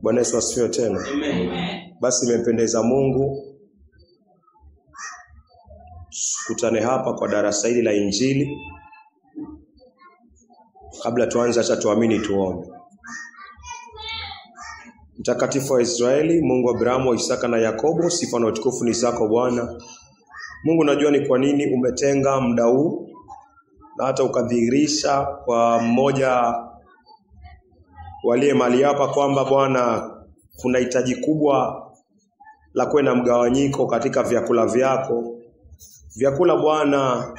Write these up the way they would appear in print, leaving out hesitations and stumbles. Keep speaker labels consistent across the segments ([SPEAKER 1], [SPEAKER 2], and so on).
[SPEAKER 1] Bwana Yesu asifiwe tena.
[SPEAKER 2] Amen.
[SPEAKER 1] Basi imempendeza Mungu kutane hapa kwa darasa hili la Injili. Kabla tuanze, acha tuamini tuombe. Mtakatifu wa Israeli, Mungu wa Abrahamu, Isaka na Yakobo, sifa na utukufu ni zako Bwana. Mungu, najua ni kwa nini umetenga muda huu na hata ukadhihirisha kwa mmoja waliye mali hapa kwamba Bwana kuna hitaji kubwa la kuwe na mgawanyiko katika vyakula vyako. Vyakula Bwana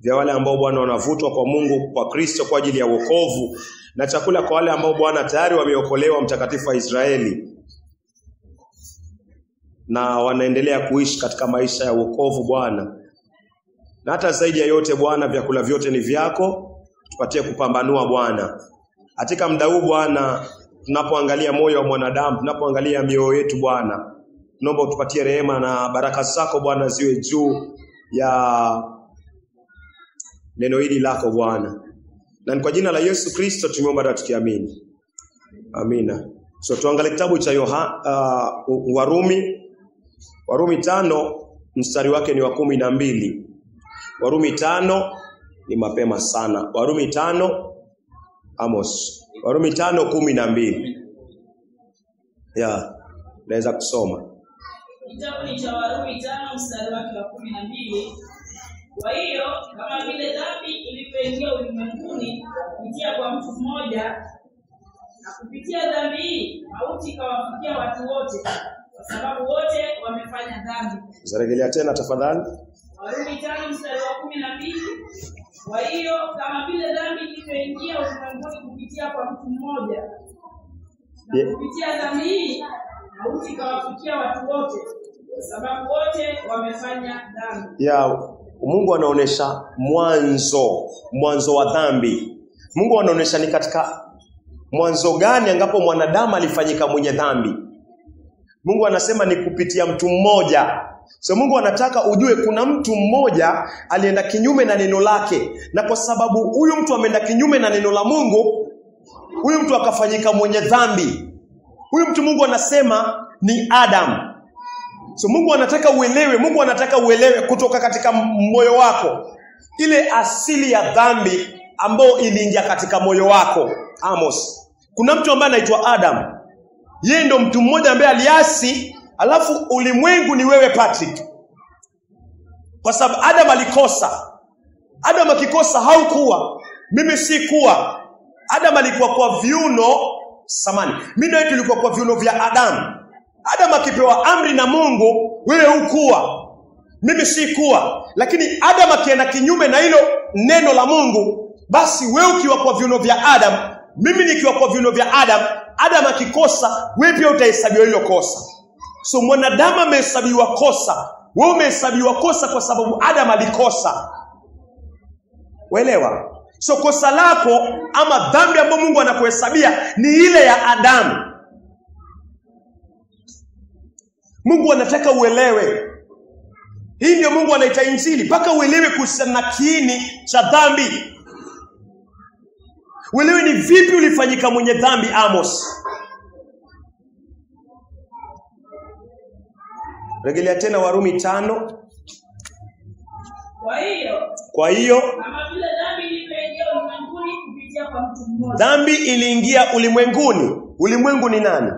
[SPEAKER 1] vya wale ambao Bwana wanavutwa kwa Mungu, kwa Kristo kwa ajili ya wokovu, na chakula kwa wale ambao Bwana tayari wameokolewa, Mtakatifu wa Israeli, na wanaendelea kuishi katika maisha ya wokovu Bwana. Na hata zaidi ya yote Bwana, vyakula vyote ni vyako, tupatie kupambanua Bwana. Katika muda huu Bwana, tunapoangalia moyo wa mwanadamu, tunapoangalia mioyo yetu Bwana, tunaomba utupatie rehema na baraka zako Bwana ziwe juu ya neno hili lako Bwana. Na ni kwa jina la Yesu Kristo tumeomba na tukiamini. Amina. So tuangalie kitabu cha Warumi 5 mstari wake ni wa 12. Warumi 5 ni mapema sana. Warumi 5 Warumi 5:12. Naweza kusoma.
[SPEAKER 2] Kitabu ni cha Warumi 5 mstari wake wa 12. Kwa hiyo kama vile dhambi ilivyoingia ulimwenguni kupitia kwa mtu mmoja, na kupitia dhambi hii mauti ikawafikia watu wote, kwa sababu wote wamefanya dhambi.
[SPEAKER 1] Zarejelea tena tafadhali.
[SPEAKER 2] Warumi 5 mstari wa 12. Kwa hiyo kama vile dhambi ilivyoingia ulimwenguni kupitia kwa mtu mmoja, na kupitia dhambi hii mauti ikawafikia watu wote, kwa sababu wote wamefanya dhambi.
[SPEAKER 1] Mungu anaonesha mwanzo wa dhambi. Mungu anaonesha ni katika mwanzo gani ambapo mwanadamu alifanyika mwenye dhambi. Mungu anasema ni kupitia mtu mmoja. So Mungu anataka ujue kuna mtu mmoja alienda kinyume na neno lake, na kwa sababu huyu mtu ameenda kinyume na neno la Mungu, huyu mtu akafanyika mwenye dhambi. Huyu mtu Mungu anasema ni Adam. So Mungu anataka uelewe kutoka katika moyo wako ile asili ya dhambi ambayo iliingia katika moyo wako. Amos, kuna mtu ambaye anaitwa Adam. Yeye ndo mtu mmoja ambaye aliasi, alafu ulimwengu ni wewe Patrick. Kwa sababu Adam alikosa. Adam akikosa haukuwa, mimi si kuwa. Adam alikuwa kwa viuno samani. Mimi na wewe tulikuwa kwa viuno vya Adam. Adam akipewa amri na Mungu, wewe hukuwa, mimi si kuwa. Lakini Adam akienda kinyume na hilo neno la Mungu, basi wewe ukiwa kwa viuno vya Adam, mimi nikiwa kwa viuno vya Adam, Adam akikosa, wewe pia utahesabiwa hilo kosa. So mwanadamu amehesabiwa kosa, wewe umehesabiwa kosa kwa sababu Adam alikosa. Uelewa? So kosa lako ama dhambi ambayo Mungu anakuhesabia ni ile ya Adam. Mungu anataka uelewe. Hii ndio Mungu anaita Injili, mpaka uelewe kuhusiana na kiini cha dhambi. Uelewe ni vipi ulifanyika mwenye dhambi. Amos, rejelea tena Warumi 5. Kwa hiyo
[SPEAKER 2] kama vile dhambi ilivyoingia ulimwenguni kupitia kwa mtu mmoja.
[SPEAKER 1] Dhambi iliingia ulimwenguni. Ulimwengu ni nani?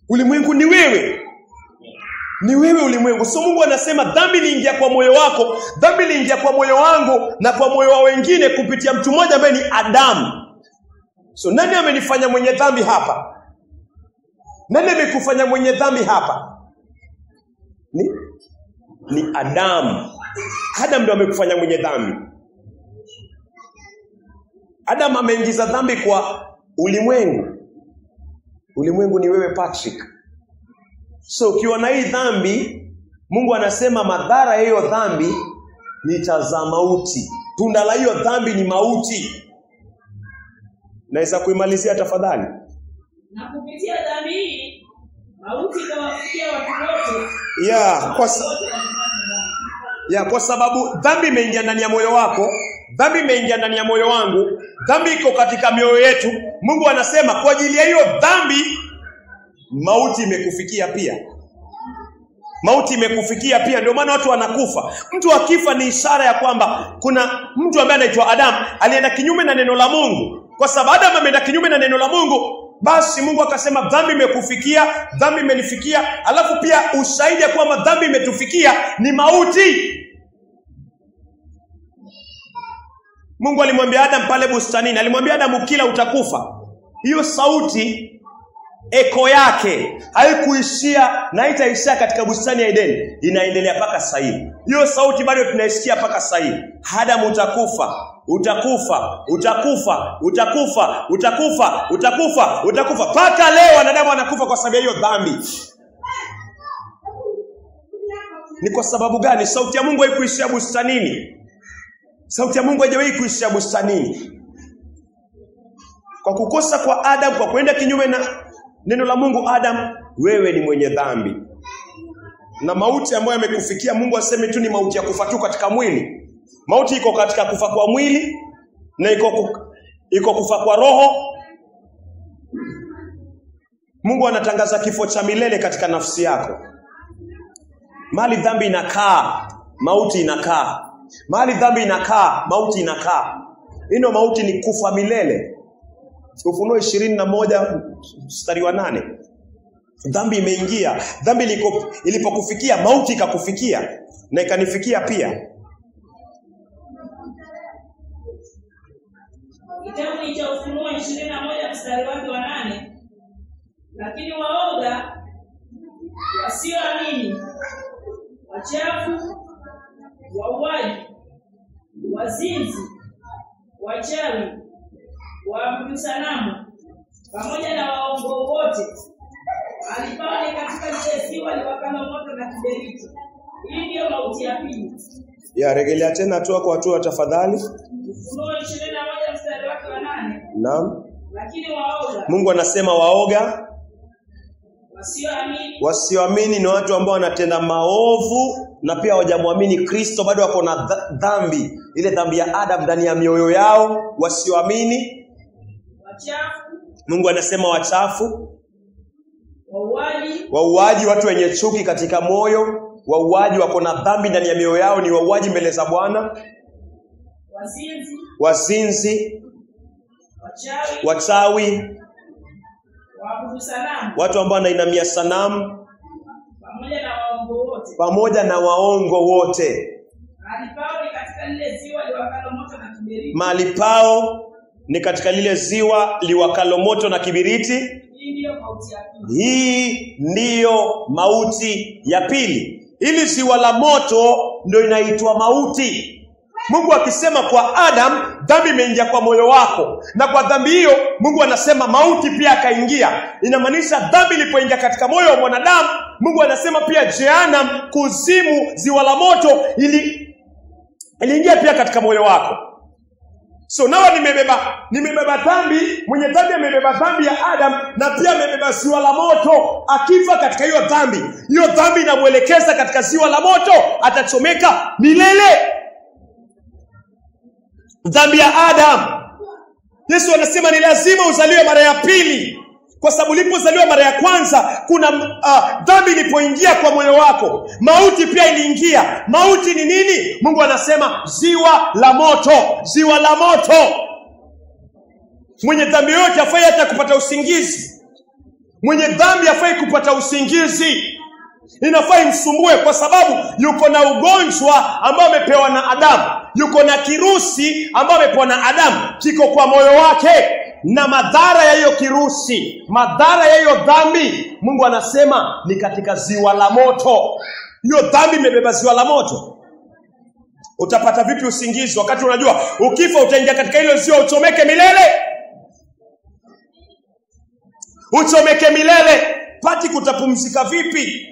[SPEAKER 1] Ulimwengu ni wewe. Ni wewe ulimwengu. So Mungu anasema dhambi iliingia kwa moyo wako, dhambi iliingia kwa moyo wangu na kwa moyo wa wengine kupitia mtu mmoja ambaye ni Adamu. So nani amenifanya mwenye dhambi hapa? Nani amekufanya mwenye dhambi hapa? Ni Adamu. Adam ndio amekufanya mwenye dhambi. Adam ameingiza dhambi kwa ulimwengu. Ulimwengu ni wewe Patrick. So ukiwa na hii dhambi, Mungu anasema madhara ya hiyo dhambi ni tazama mauti. Tunda la hiyo dhambi ni mauti. Naweza kuimalizia tafadhali?
[SPEAKER 2] Na kupitia dhambi hii mauti ikawafikia watu wote.
[SPEAKER 1] Kwa sababu dhambi imeingia ndani ya moyo wako, dhambi imeingia ndani ya moyo wangu, dhambi iko katika mioyo yetu. Mungu anasema kwa ajili ya hiyo dhambi mauti imekufikia pia. Mauti imekufikia pia, ndio maana watu wanakufa. Mtu akifa ni ishara ya kwamba kuna mtu ambaye anaitwa Adam alienda kinyume na neno la Mungu. Kwa sababu Adam ameenda kinyume na neno la Mungu, basi Mungu akasema dhambi imekufikia, dhambi imenifikia. Alafu pia ushahidi ya kwamba dhambi imetufikia ni mauti. Mungu alimwambia Adam pale bustanini, alimwambia Adam ukila utakufa. Hiyo sauti eko yake haikuishia na haitaishia katika bustani ya Edeni, inaendelea mpaka sasa hivi. Hiyo sauti bado tunaisikia mpaka sasa hivi. Adam utakufa, utakufa, utakufa, utakufa, utakufa, utakufa, utakufa. Mpaka leo wanadamu wanakufa kwa sababu ya hiyo dhambi. Ni kwa sababu gani? Sauti ya Mungu haikuishia bustanini. Sauti ya Mungu haijawahi kuishia bustanini. Kwa kukosa kwa Adam, kwa kwenda kinyume na neno la Mungu, Adam, wewe ni mwenye dhambi. Na mauti ambayo yamekufikia, Mungu aseme tu ni mauti ya kufa tu katika mwili. Mauti iko katika kufa kwa mwili na iko kufa kwa roho. Mungu anatangaza kifo cha milele katika nafsi yako. Mahali dhambi inakaa, mauti inakaa. Mahali dhambi inakaa, mauti inakaa. Ino mauti ni kufa milele. Ufunuo 21 mstari wa 8. Dhambi imeingia. Dhambi ilipokufikia, mauti ikakufikia na ikanifikia pia.
[SPEAKER 2] Kitabu cha Ufunuo 21 mstari wa 8. Lakini waoga, wasioamini, wachafu, wauaji, wazinzi, wachawi, waabudu sanamu, pamoja na waongo wote, walipale katika lile ziwa liwakalo moto na kiberiti. Hii ndio mauti ya pili.
[SPEAKER 1] Ya, rejelea tena hatua kwa hatua tafadhali.
[SPEAKER 2] Ufunuo 21 mstari wa 8.
[SPEAKER 1] Naam.
[SPEAKER 2] Lakini waoga.
[SPEAKER 1] Mungu anasema waoga,
[SPEAKER 2] wasioamini.
[SPEAKER 1] Wasioamini ni watu ambao wanatenda maovu na pia hawajamwamini Kristo, bado wako na dhambi. Ile dhambi ya Adam ndani ya mioyo yao. Wasioamini,
[SPEAKER 2] wachafu.
[SPEAKER 1] Mungu anasema wachafu,
[SPEAKER 2] wauaji,
[SPEAKER 1] wauaji, watu wenye chuki katika moyo. Wauaji wako na dhambi ndani ya mioyo yao, ni wauaji mbele za Bwana.
[SPEAKER 2] wazinzi,
[SPEAKER 1] Wazinzi, wachawi,
[SPEAKER 2] waabudu sanamu,
[SPEAKER 1] watu ambao wanainamia sanamu,
[SPEAKER 2] pamoja na waongo wote.
[SPEAKER 1] Pamoja na waongo wote.
[SPEAKER 2] Mahali pao ni katika lile ziwa liwakalo moto na kiberiti.
[SPEAKER 1] Mahali pao ni katika lile ziwa liwakalo moto na kibiriti. Hii ndiyo mauti ya pili. Ili ziwa la moto ndio inaitwa mauti. Mungu akisema kwa Adam, dhambi imeingia kwa moyo wako, na kwa dhambi hiyo Mungu anasema mauti pia akaingia. Inamaanisha dhambi ilipoingia katika moyo wa mwanadamu, Mungu anasema pia Jehanamu, kuzimu, ziwa la moto iliingia pia katika moyo wako. So nawa nimebeba dhambi, mwenye dhambi amebeba dhambi ya Adam, na pia amebeba ziwa la moto. Akifa katika hiyo dhambi inamuelekeza katika ziwa la moto, atachomeka milele. Dhambi ya Adam, Yesu anasema ni lazima uzaliwe mara ya pili, kwa sababu ulipozaliwa mara ya kwanza kuna dhambi ilipoingia kwa moyo wako, mauti pia iliingia. Mauti ni nini? Mungu anasema ziwa la moto, ziwa la moto. Mwenye dhambi yote hafai hata kupata usingizi. Mwenye dhambi hafai kupata usingizi. Inafai msumbue, kwa sababu yuko na ugonjwa ambao amepewa na Adamu. Yuko na kirusi ambao amepewa na Adamu, kiko kwa moyo wake. Na madhara ya hiyo kirusi, madhara ya hiyo dhambi, Mungu anasema ni katika ziwa la moto. Hiyo dhambi imebeba ziwa la moto. Utapata vipi usingizi wakati unajua ukifa utaingia katika hilo ziwa, uchomeke milele? Uchomeke milele. Pati kutapumzika vipi?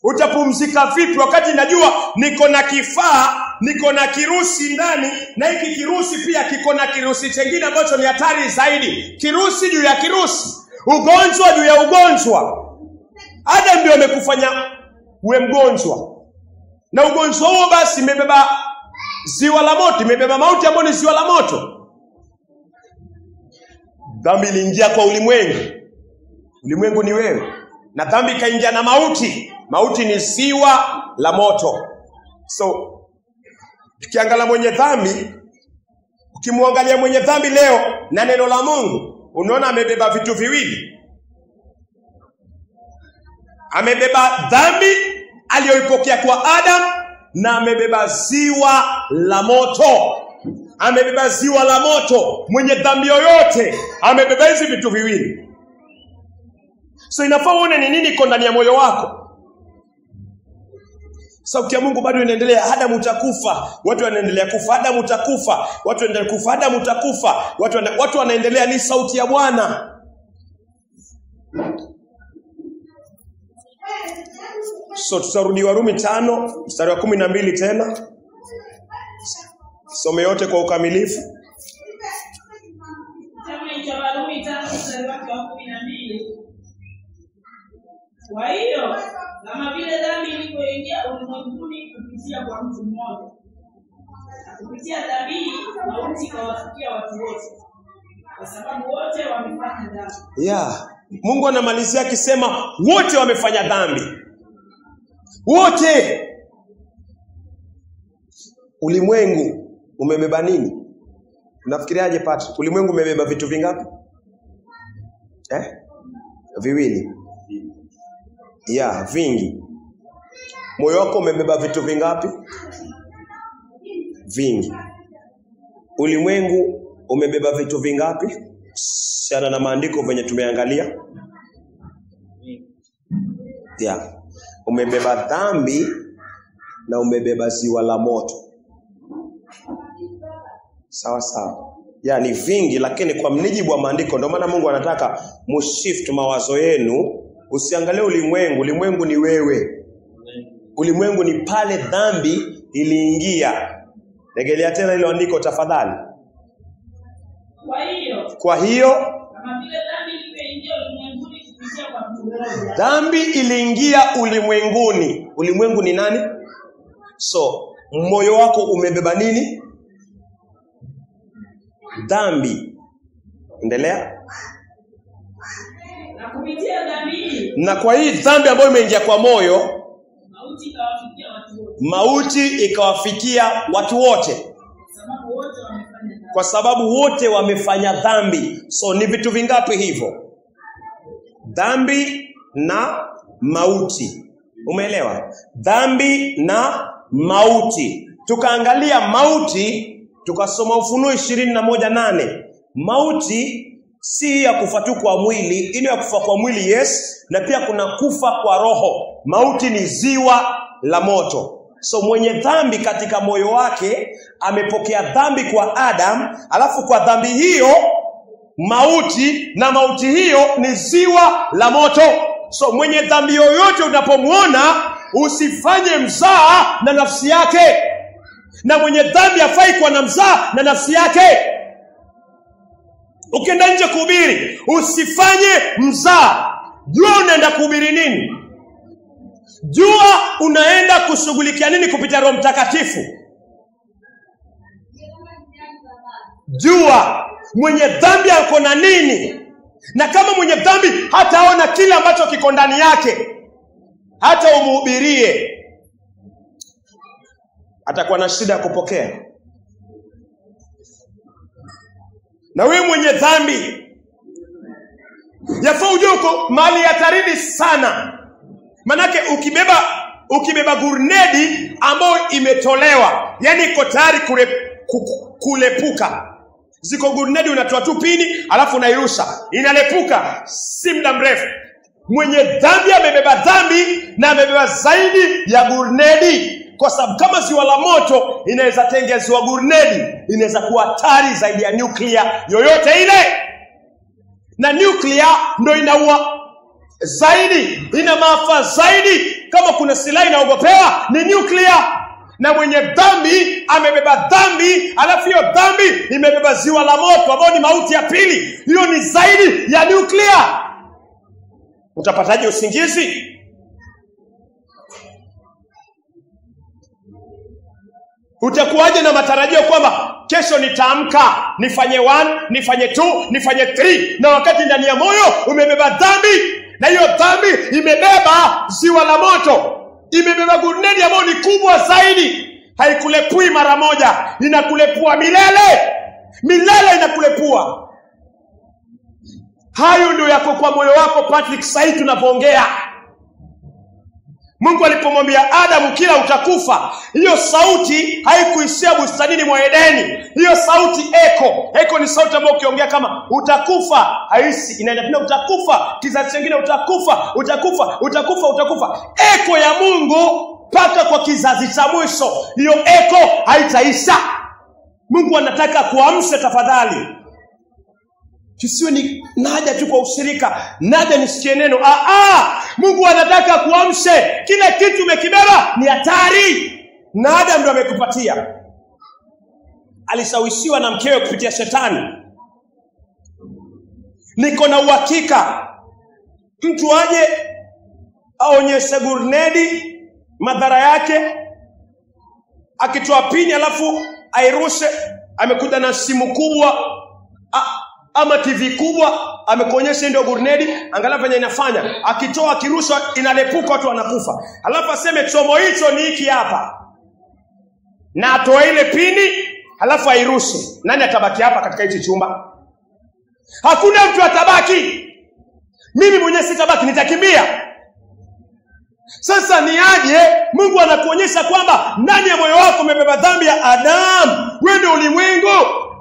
[SPEAKER 1] Utapumzika vipi wakati najua niko na kifaa, niko na kirusi ndani, na hiki kirusi pia kiko na kirusi chengine ambacho ni hatari zaidi. Kirusi juu ya kirusi, ugonjwa juu ya ugonjwa. Adam ndio amekufanya uwe mgonjwa, na ugonjwa huo basi imebeba ziwa la moto, imebeba mauti ambayo ni ziwa la moto. Dhambi iliingia kwa ulimwengu. Ulimwengu ni wewe. na dhambi ikaingia na mauti. Mauti ni ziwa la moto. So tukiangalia mwenye dhambi, ukimwangalia mwenye dhambi leo na neno la Mungu, unaona amebeba vitu viwili. Amebeba dhambi aliyoipokea kwa Adam, na amebeba ziwa la moto. Amebeba ziwa la moto. Mwenye dhambi yoyote amebeba hizi vitu viwili. So inafaa uone ni nini iko ndani ya moyo wako. Sauti ya Mungu bado inaendelea, Adamu utakufa, watu wanaendelea kufa, Adamu utakufa, watu wanaendelea kufa, Adamu utakufa, watu wanaendelea. Ni sauti ya Bwana. So tutarudi Warumi 5 mstari wa 12 tena. Some yote kwa ukamilifu.
[SPEAKER 2] Kama cha Warumi 5 mstari wa 12. Kwa hiyo kama vile dhambi ilivyoingia ulimwenguni kupitia kwa mtu mmoja, kupitia dhambi mauti ikawafikia watu wote, kwa sababu wote wamefanya dhambi.
[SPEAKER 1] Mungu anamalizia akisema wote wamefanya dhambi. Wote. Ulimwengu umebeba nini? Unafikiriaje Patrick? Ulimwengu umebeba vitu vingapi? Viwili. Vingi. Moyo wako umebeba vitu vingapi? Vingi. Ulimwengu umebeba vitu vingapi? Sana na maandiko venye tumeangalia. Umebeba dhambi na umebeba ziwa la moto. Sawa sawa. Ni vingi, lakini kwa mnijibu wa maandiko, ndio maana Mungu anataka mushift mawazo yenu. Usiangalie ulimwengu. Ulimwengu ni wewe. Ulimwengu ni pale dhambi iliingia. Rejelea tena ile andiko tafadhali. Kwa hiyo
[SPEAKER 2] kama vile dhambi ilivyoingia ulimwenguni kupitia kwa mtu mmoja.
[SPEAKER 1] Dhambi iliingia ulimwenguni. Ulimwengu ni nani? So moyo wako umebeba nini? Dhambi. Endelea.
[SPEAKER 2] Na kupitia dhambi,
[SPEAKER 1] na kwa hii dhambi ambayo imeingia kwa moyo, mauti ikawafikia watu wote. Kwa sababu wote wamefanya dhambi. So ni vitu vingapi hivyo? Dhambi na mauti. Umeelewa? Dhambi na mauti. Tukaangalia mauti, tukasoma Ufunuo 21:8. Mauti si ya kufa tu kwa mwili, ile ya kufa kwa mwili yes, na pia kuna kufa kwa roho. Mauti ni ziwa la moto. So mwenye dhambi katika moyo wake amepokea dhambi kwa Adam, alafu kwa dhambi hiyo mauti, na mauti hiyo ni ziwa la moto. So mwenye dhambi yoyote unapomuona, usifanye mzaa na nafsi yake. Na mwenye dhambi hafai kuwa na mzaa na nafsi yake. Ukienda nje kuhubiri, usifanye mzaa. Jua unaenda kuhubiri nini? Jua unaenda kushughulikia nini kupitia Roho Mtakatifu? Jua mwenye dhambi ako na nini. Na kama mwenye dhambi hataona kile ambacho kiko ndani yake, hata umhubirie, atakuwa na shida ya kupokea. Na wewe mwenye dhambi, yafaa ujue uko mahali hatarini sana. Manake ukibeba gurnedi ambayo imetolewa, yani iko tayari kulepuka. Ziko gurnedi unatoa tu pini, alafu unairusha, inalepuka si muda mrefu. Mwenye dhambi amebeba dhambi na amebeba zaidi ya gurnedi. Kwa sababu kama ziwa la moto inaweza tengenezwa gurnedi, inaweza kuwa hatari zaidi ya nuclear yoyote ile. Na nuclear ndio inaua zaidi, ina maafa zaidi. Kama kuna silaha inaogopewa ni nuclear. Na mwenye dhambi amebeba dhambi, alafu hiyo dhambi imebeba ziwa la moto ambao ni mauti ya pili. Hiyo ni zaidi ya nuclear. Utapataje usingizi? Utakuwaje na matarajio kwamba kesho nitaamka, nifanye 1, nifanye 2, nifanye 3, na wakati ndani ya moyo umebeba dhambi na hiyo dhambi imebeba ziwa la moto, imebeba gurnedi ambayo ni kubwa zaidi. Haikulepui mara moja, inakulepua milele. Milele inakulepua. Hayo ndio yako kwa moyo wako Patrick sasa tunapoongea. Mungu alipomwambia Adamu kila utakufa, hiyo sauti haikuishia bustanini mwa Edeni. Hiyo sauti eko ni sauti ambayo ukiongea kama utakufa haisi, inaenda utakufa, kizazi kingine utakufa. Eko ya Mungu paka kwa kizazi cha mwisho, hiyo eko haitaisha. Mungu anataka kuamsha tafadhali. Tusiwe ni naja tu kwa ushirika, naja nisikie neno. Mungu anataka kuamshe. Kile kitu umekibeba ni hatari. Na Adam ndio amekupatia. Alishawishiwa na mkewe kupitia shetani. Niko na uhakika mtu aje aonyeshe gurnedi madhara yake, akitoa pini alafu airushe, amekuja na simu kubwa ama TV kubwa, amekuonyesha ndio gurnedi, angalia venye inafanya, akitoa kirusha inalepuka, watu wanakufa. Alafu aseme chomo hicho ni hiki hapa, na atoe ile pini alafu airushe. Nani atabaki hapa katika hichi chumba? Hakuna mtu atabaki. Mimi mwenyewe sitabaki, nitakimbia. Sasa ni aje Mungu anakuonyesha kwamba ndani ya moyo wako umebeba dhambi ya Adam, wewe ndio ulimwengu,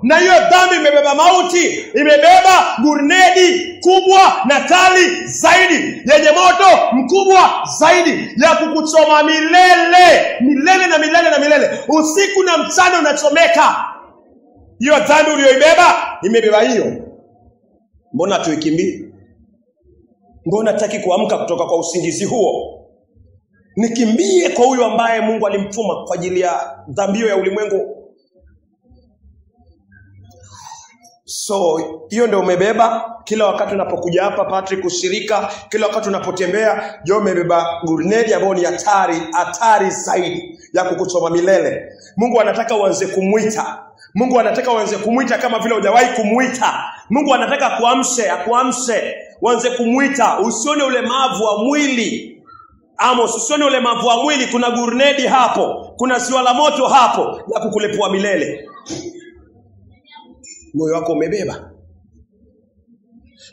[SPEAKER 1] na hiyo dhambi imebeba mauti, imebeba gurnedi kubwa na kali zaidi, yenye moto mkubwa zaidi, ya kukuchoma milele na milele, usiku na mchana unachomeka. Hiyo dhambi uliyoibeba imebeba hiyo. Mbona tuikimbie? Mbona hataki kuamka kutoka kwa usingizi huo? Nikimbie kwa huyo ambaye Mungu alimtuma kwa ajili ya dhambi ya ulimwengu. So hiyo ndio umebeba kila wakati unapokuja hapa Patrick ushirika, kila wakati unapotembea, jo umebeba gurnedi ambayo ni hatari zaidi ya kukuchoma milele. Mungu anataka uanze kumuita. Mungu anataka uanze kumuita kama vile hujawahi kumuita. Mungu anataka akuamshe, uanze kumuita. Usione ulemavu wa mwili. Usione ulemavu wa mwili, kuna gurnedi hapo, kuna ziwa la moto hapo la kukulepua milele. Moyo wako umebeba.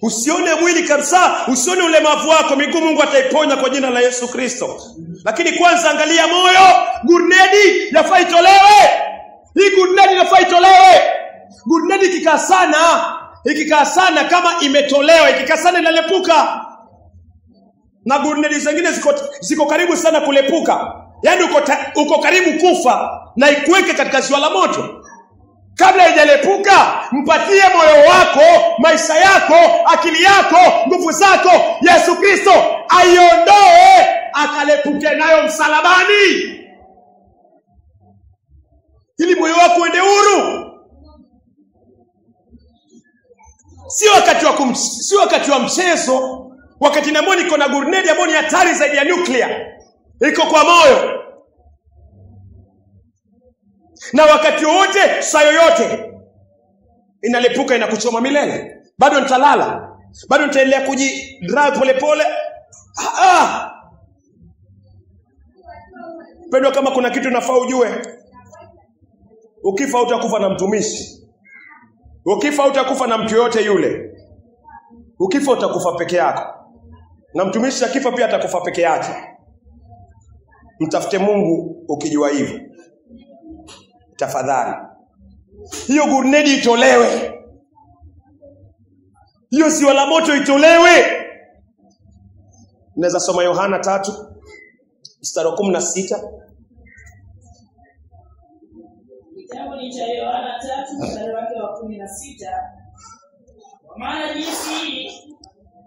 [SPEAKER 1] Usione mwili kabisa, usione ulemavu wako, miguu Mungu ataiponya kwa jina la Yesu Kristo. Lakini kwanza angalia moyo. Gurnedi yafaa itolewe. Hii gurnedi yafaa itolewe. Gurnedi ikikaa sana kama imetolewa, ikikaa sana inalepuka. Na gurnedi zingine ziko karibu sana kulepuka. Yaani uko karibu kufa na ikuweke katika ziwa la moto. Kabla haijalepuka, mpatie moyo wako, maisha yako, akili yako, nguvu zako Yesu Kristo, aiondoe akalepuke nayo msalabani, ili moyo wako uende huru. Si wakati wa mchezo, wakati ambao niko na gurnedi ambayo ni hatari zaidi ya nuclear, iko kwa moyo. Na wakati wote, saa yoyote inalepuka, inakuchoma milele. Bado nitalala, bado nitaendelea kujidrive polepole. Pendo, kama kuna kitu nafaa ujue, ukifa utakufa na mtumishi. Ukifa utakufa na mtu yote yule. Ukifa utakufa peke yako, na mtumishi akifa pia atakufa peke yake. Mtafute Mungu ukijua hivyo. Tafadhali, hiyo gurnedi itolewe. Hiyo ziwa la moto itolewe. Naweza soma Yohana 3:16.
[SPEAKER 2] Kitabu ni cha Yohana 3:16. Kwa maana jinsi hii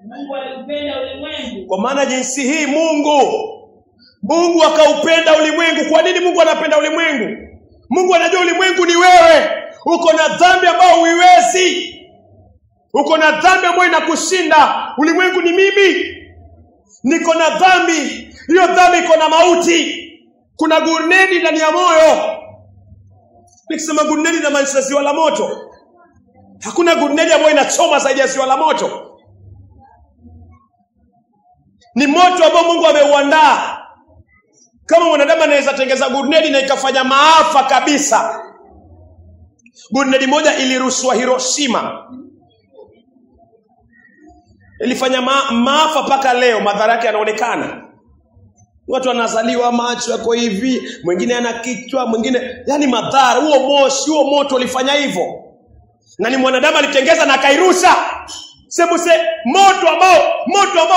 [SPEAKER 2] Mungu aliupenda ulimwengu. Kwa maana jinsi hii
[SPEAKER 1] Mungu akaupenda ulimwengu. Kwa nini Mungu anapenda ulimwengu? Mungu anajua ulimwengu ni wewe. Uko na dhambi ambayo huiwezi. Uko na dhambi ambayo inakushinda. Ulimwengu ni mimi. Niko na dhambi. Hiyo dhambi iko na mauti. Kuna gurnedi ndani ya moyo. Nikisema gurnedi na maanisha ziwa la moto. Hakuna gurnedi ambayo inachoma zaidi ya ziwa la moto. Ni moto ambao Mungu ameuandaa. Kama mwanadamu anaweza tengeza gurunedi na ikafanya maafa kabisa. Gurunedi moja ilirushwa Hiroshima. Ilifanya maafa paka leo, madhara yake yanaonekana. Watu wanazaliwa macho yako hivi, mwingine ana kichwa, mwingine yani madhara. Huo moshi, huo moto ulifanya hivyo. Na ni mwanadamu alitengeza na akairusha. Sebuse moto ambao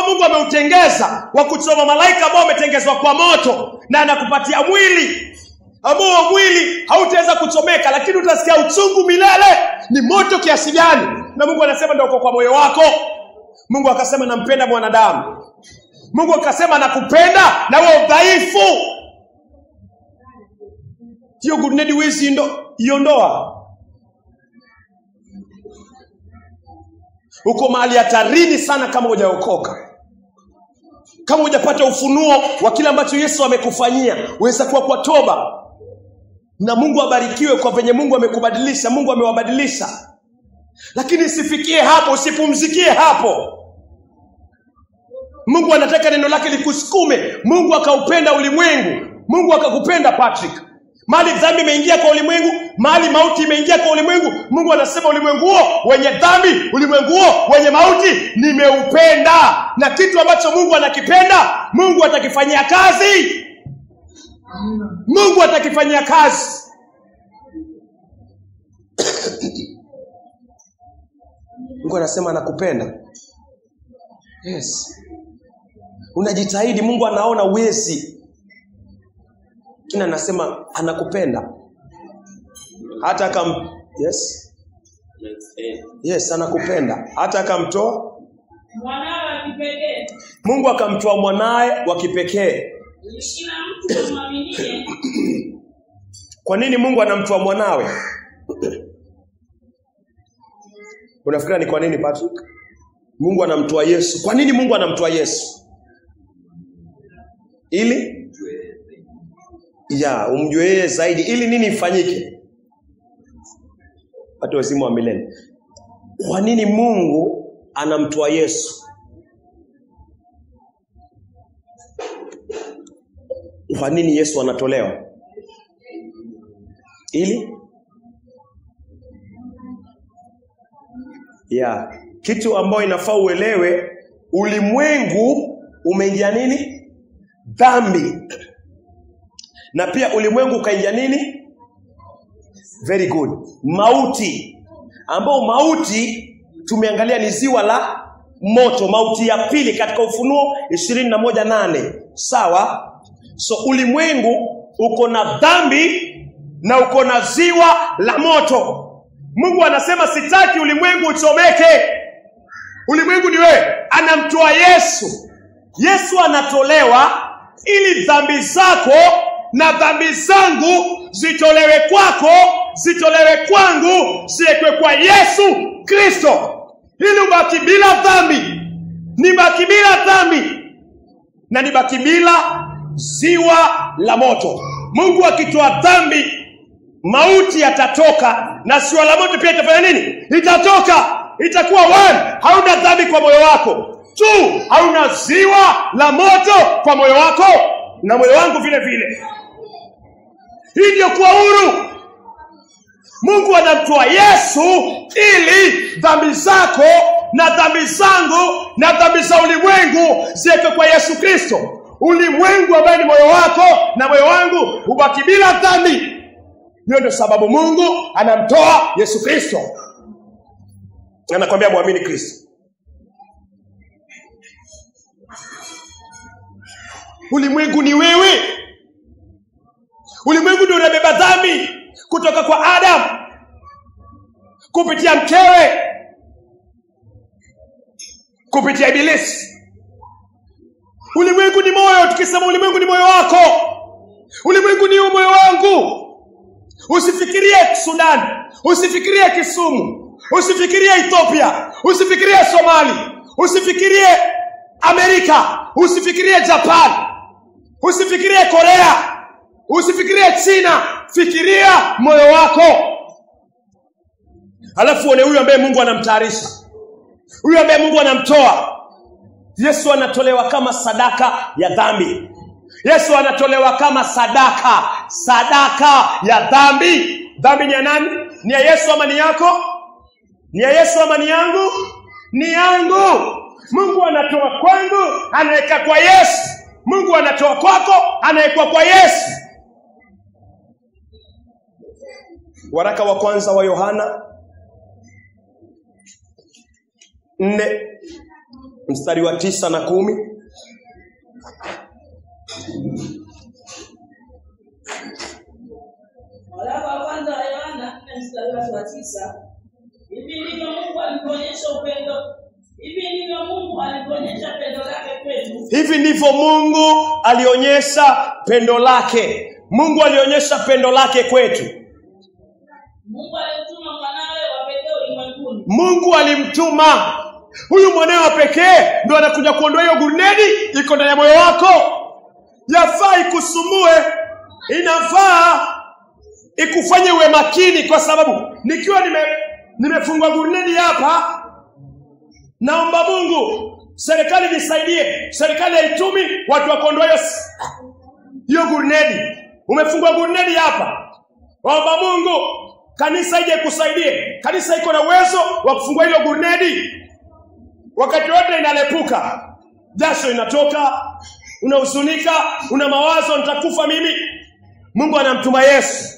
[SPEAKER 1] Mungu ameutengeza wa kuchoma malaika ambao umetengezwa kwa moto na anakupatia mwili ambao mwili hautaweza kuchomeka lakini utasikia uchungu milele. Ni moto kiasi gani? Na Mungu anasema ndio uko kwa moyo wako. Mungu akasema nampenda mwanadamu. Mungu akasema nakupenda na wewe dhaifu. Hiyo gurunedi wezi iondoa. Uko mahali hatarini sana kama hujaokoka. Kama hujapata ufunuo wa kile ambacho Yesu amekufanyia, uweza kuwa kwa toba. Na Mungu abarikiwe kwa venye Mungu amekubadilisha, Mungu amewabadilisha. Lakini usifikie hapo, usipumzikie hapo. Mungu anataka neno lake likusukume. Mungu akaupenda ulimwengu. Mungu akakupenda Patrick. Mali dhambi imeingia kwa ulimwengu, mali mauti imeingia kwa ulimwengu. Mungu anasema ulimwengu huo wenye dhambi, ulimwengu huo wenye mauti nimeupenda. Na kitu ambacho Mungu anakipenda, Mungu atakifanyia kazi. Mungu atakifanyia kazi. Mungu anasema anakupenda. Yes. Unajitahidi, Mungu anaona uwezi. Kina anasema anakupenda. Hata Yes, anakupenda. Hata akamtoa
[SPEAKER 2] mwanawe wa kipekee.
[SPEAKER 1] Mungu akamtoa mwanae wa kipekee.
[SPEAKER 2] Kila mtu amwaminie.
[SPEAKER 1] Kwa nini Mungu anamtoa mwanawe? Unafikiri ni kwa nini Patrick? Mungu anamtoa Yesu. Kwa nini Mungu anamtoa Yesu? Ili umjue yeye zaidi. Ili nini ifanyike? Watu wazima wa milele. Kwa nini Mungu anamtoa Yesu? Kwa nini Yesu anatolewa? Ili kitu ambayo inafaa uelewe, ulimwengu umeingia nini? Dhambi. Na pia ulimwengu ukaingia nini? Very good. Mauti. Ambao mauti tumeangalia ni ziwa la moto. Mauti ya pili katika Ufunuo 21:8. Sawa? So ulimwengu uko na dhambi na uko na ziwa la moto. Mungu anasema sitaki ulimwengu uchomeke. Ulimwengu ni wewe. Anamtoa Yesu. Yesu anatolewa ili dhambi zako na dhambi zangu zitolewe kwako, zitolewe kwangu, ziwekwe kwa Yesu Kristo. Ili ubaki bila dhambi. Nibaki bila dhambi. Na nibaki bila ziwa la moto. Mungu akitoa dhambi, mauti yatatoka na ziwa la moto pia itafanya nini? Itatoka. Itakuwa 1, hauna dhambi kwa moyo wako. 2, hauna ziwa la moto kwa moyo wako na moyo wangu vile vile. Hii ndio kuwa huru. Mungu anamtoa Yesu ili dhambi zako na dhambi zangu na dhambi za ulimwengu ziwekwe kwa Yesu Kristo. Ulimwengu ambaye ni moyo wako na moyo wangu ubaki bila dhambi. Hiyo ndio sababu Mungu anamtoa Yesu Kristo. Anakuambia muamini Kristo. Ulimwengu ni wewe. Ulimwengu ndio unabeba dhambi kutoka kwa Adam kupitia mkewe, kupitia Ibilisi. Ulimwengu ni moyo. Tukisema ulimwengu ni moyo wako, ulimwengu ni moyo wangu. Usifikirie Sudan, usifikirie Kisumu, usifikirie Ethiopia, usifikirie Somali, usifikirie Amerika, usifikirie Japan, usifikirie Korea, usifikirie China. Fikiria moyo wako. Alafu uone huyu ambaye Mungu anamtayarisha, huyu ambaye Mungu anamtoa. Yesu anatolewa kama sadaka ya dhambi. Yesu anatolewa kama sadaka ya dhambi. Dhambi ni ya nani? Ni ya Yesu ama ni yako? Ni ya Yesu ama ni yangu? Ni yangu. Mungu anatoa kwangu, anaweka kwa Yesu. Mungu anatoa kwako, anaweka kwa Yesu. Waraka wa kwanza wa Yohana 4 mstari wa 9 na 10.
[SPEAKER 2] Waraka wa kwanza wa Yohana 4 mstari wa 9. Hivi ndivyo Mungu alionyesha upendo. Hivi ndivyo Mungu alionyesha pendo lake kwetu.
[SPEAKER 1] Hivi ndivyo Mungu alionyesha pendo lake. Mungu alionyesha pendo lake kwetu.
[SPEAKER 2] Mungu alimtuma mwanawe wa pekee ulimwenguni.
[SPEAKER 1] Mungu alimtuma. Huyu mwanawe wa pekee ndio anakuja kuondoa hiyo gurnedi iko ndani ya moyo wako. Yafaa ikusumbue, inafaa ikufanye uwe makini, kwa sababu nikiwa nimefungwa gurnedi hapa, naomba Mungu serikali nisaidie. Serikali haitumi watu wa kuondoa hiyo gurnedi. Umefungwa gurnedi hapa, naomba Mungu kanisa ije kusaidie. Kanisa iko na uwezo wa kufungua hilo gurnedi. Wakati wote inalepuka, jasho inatoka, unahuzunika, una mawazo nitakufa mimi. Mungu anamtuma Yesu.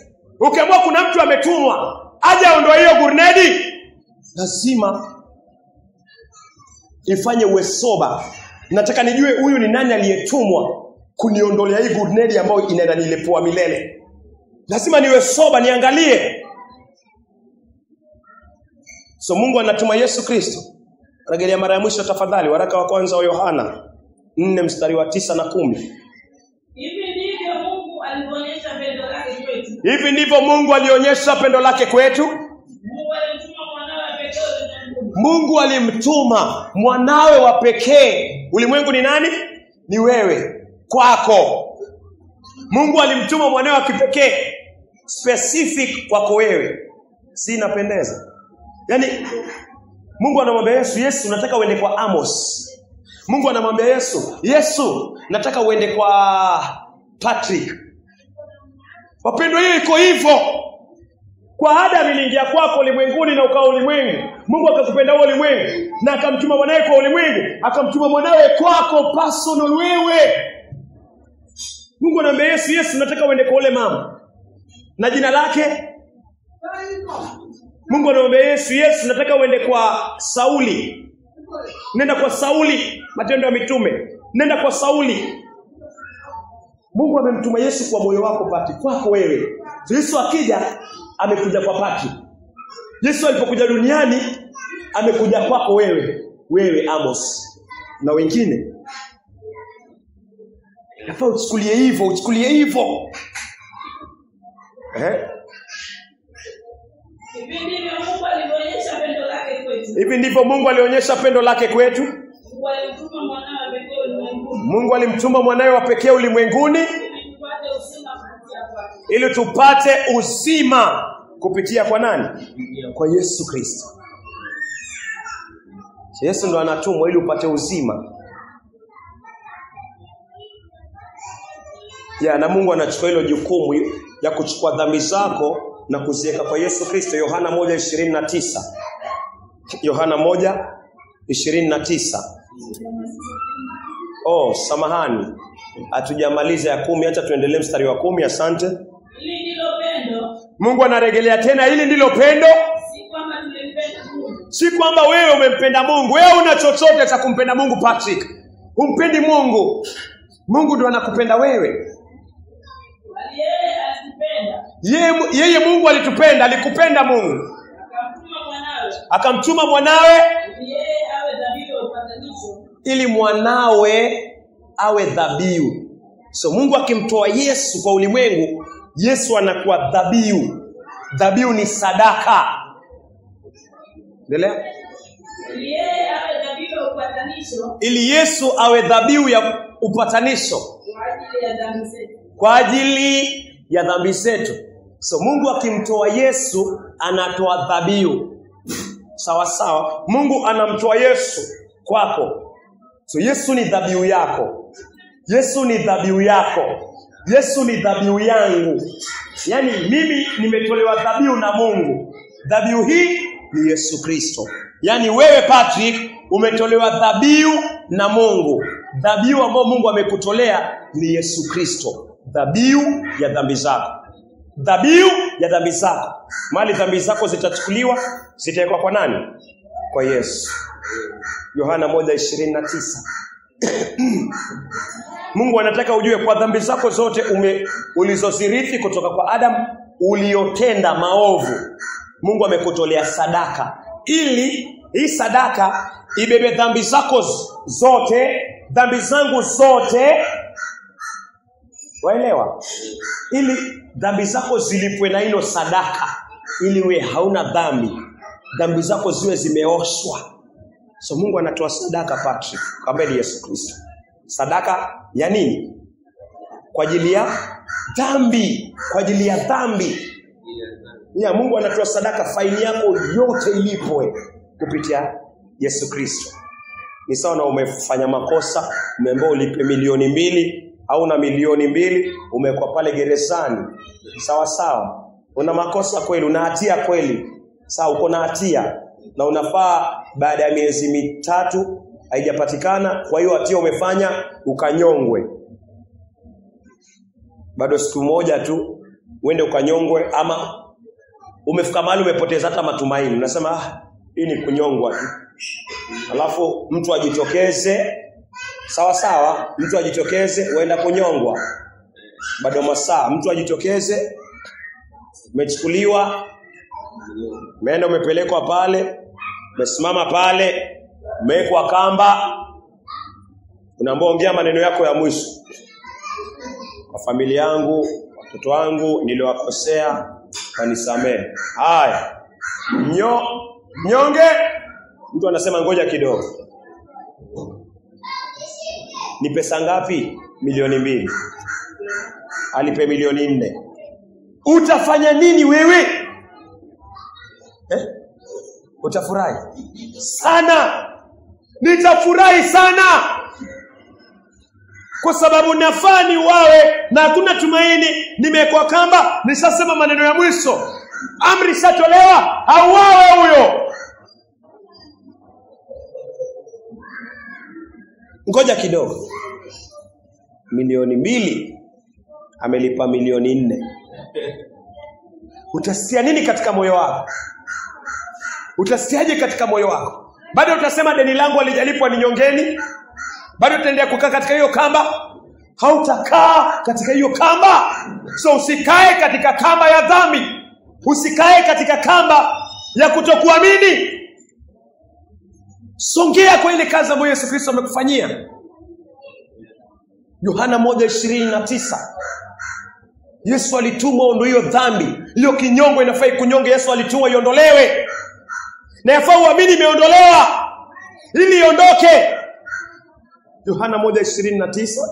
[SPEAKER 1] Ukiamua kuna mtu ametumwa aje aondoe hiyo gurnedi, lazima ifanye uwe soba. Nataka nijue huyu ni nani aliyetumwa kuniondolea hii gurnedi ambayo inaenda nilepua milele. Lazima niwe soba, niangalie. So Mungu anatuma Yesu Kristo. Rejelea mara ya mwisho tafadhali, waraka wa kwanza wa Yohana 4 mstari wa 9 na 10.
[SPEAKER 2] Hivi ndivyo Mungu alionyesha pendo lake kwetu.
[SPEAKER 1] Hivi ndivyo Mungu alionyesha pendo lake kwetu. Mungu alimtuma mwanawe wa pekee. Ulimwengu ni nani? Ni wewe, kwako. Mungu alimtuma mwanawe wa kipekee, specific kwako wewe. Si inapendeza? Yaani Mungu anamwambia Yesu, nataka uende kwa Amos. Mungu anamwambia Yesu, nataka uende kwa Patrick. Wapendwa, hiyo iko hivyo. Kwa Adam iliingia kwako ulimwenguni na ukawa ulimwengu. Mungu akakupenda wewe ulimwengu na akamtuma mwanawe kwa ulimwengu, akamtuma mwanawe kwako personal wewe. Mungu anamwambia Yesu, nataka uende kwa ule mama. Na jina lake? Mungu anamwambia Yesu, nataka uende kwa Sauli. Nenda kwa Sauli, Matendo ya Mitume. Nenda kwa Sauli. Mungu amemtuma Yesu kwa moyo wako pati, kwako wewe. Yesu akija amekuja kwa pati. Yesu alipokuja duniani amekuja kwako wewe Amos na wengine. Nafaa uchukulie hivyo.
[SPEAKER 2] Hivi ndivyo Mungu alionyesha pendo lake kwetu.
[SPEAKER 1] Hivi ndivyo Mungu alionyesha pendo lake kwetu. Mungu alimtuma mwanawe wa pekee ulimwenguni ili tupate uzima kupitia kwa nani? Kwa Yesu Kristo. Yesu ndo anatumwa ili upate uzima. Na Mungu anachukua hilo jukumu ya kuchukua dhambi zako na kuziweka kwa Yesu Kristo. Yohana 1:29. Yohana 1:29. Samahani. Hatujamaliza ya 10, acha tuendelee mstari wa 10. Asante.
[SPEAKER 2] Hili ndilo pendo.
[SPEAKER 1] Mungu anarejelea tena, hili ndilo pendo.
[SPEAKER 2] Si kwamba tumempenda Mungu.
[SPEAKER 1] Si kwamba wewe umempenda Mungu. Wewe una chochote cha kumpenda Mungu, Patrick. Humpendi Mungu. Mungu ndo anakupenda wewe. Yeye Mungu alitupenda, alikupenda Mungu. Akamtuma mwanawe ili mwanawe awe dhabihu. So Mungu akimtoa Yesu kwa ulimwengu, Yesu anakuwa dhabihu. Dhabihu ni sadaka. Endelea. Ili Yesu awe dhabihu ya upatanisho kwa ajili ya dhambi zetu. So Mungu akimtoa Yesu anatoa dhabihu. Sawa sawa. Mungu anamtoa Yesu kwako. So Yesu ni dhabihu yako. Yesu ni dhabihu yako. Yesu ni dhabihu yangu. Yaani mimi nimetolewa dhabihu na Mungu. Dhabihu hii ni Yesu Kristo. Yaani wewe Patrick umetolewa dhabihu na Mungu. Dhabihu ambayo Mungu amekutolea ni Yesu Kristo. Dhabihu ya dhambi zako. Dhabihu ya dhambi zako. Mali dhambi zako zitachukuliwa, zitawekwa kwa nani? Kwa Yesu. Yohana 1:29. Mungu anataka ujue kwa dhambi zako zote ulizozirithi kutoka kwa Adam, uliotenda maovu, Mungu amekutolea sadaka. Ili hii sadaka ibebe dhambi zako zote, dhambi zangu zote. Waelewa? Ili dhambi zako zilipwe na hilo sadaka, ili we hauna dhambi, dhambi zako ziwe zimeoshwa. So Mungu anatoa sadaka Patrick, ambaye ni Yesu Kristo. Sadaka ya nini? Kwa ajili ya dhambi, kwa ajili ya dhambi. Ya Mungu anatoa sadaka, faini yako yote ilipwe kupitia Yesu Kristo. Ni sawa na umefanya makosa, umeambiwa ulipe 2,000,000 au na 2,000,000, umekuwa pale gerezani. Sawa sawa. Una makosa kweli, una hatia kweli. Sawa, uko na hatia na unafaa baada ya miezi 3 haijapatikana, kwa hiyo hatia umefanya ukanyongwe. Bado siku moja tu uende ukanyongwe, ama umefika mahali umepoteza hata matumaini. Unasema hii ni kunyongwa tu. Alafu mtu ajitokeze, sawa sawa, mtu ajitokeze uenda kunyongwa. Bado masaa mtu ajitokeze, umechukuliwa, umeenda umepelekwa pale, umesimama pale, umewekwa kamba, unaambiwa ongea maneno yako ya mwisho. Kwa familia yangu, watoto wangu niliwakosea, kanisamehe. Haya. Nyonge. Mtu anasema ngoja kidogo. Ni pesa ngapi? 2,000,000. Alipe 4,000,000. Utafanya nini wewe? Utafurahi sana. Nitafurahi sana, kwa sababu nafani wawe na hakuna tumaini. Nimekuwa kamba, nishasema maneno ya mwisho, amri shatolewa, au wawe huyo. Ngoja kidogo. 2,000,000 amelipa 4,000,000. Utasikia nini katika moyo wako? Utasikiaje katika moyo wako? Bado utasema deni langu alijalipwa, ni nyongeni? Bado utaendelea kukaa katika hiyo kamba? Hautakaa katika hiyo kamba. So usikae katika kamba ya dhambi. Usikae katika kamba ya kutokuamini. Songea kwa ile kazi ambayo Yesu Kristo amekufanyia. Yohana 1:29. Yesu alitumwa ondoe hiyo dhambi. Hiyo kinyongo inafai kunyonge, Yesu alitumwa iondolewe. Na yafaa uamini imeondolewa ili iondoke. Yohana 1:29.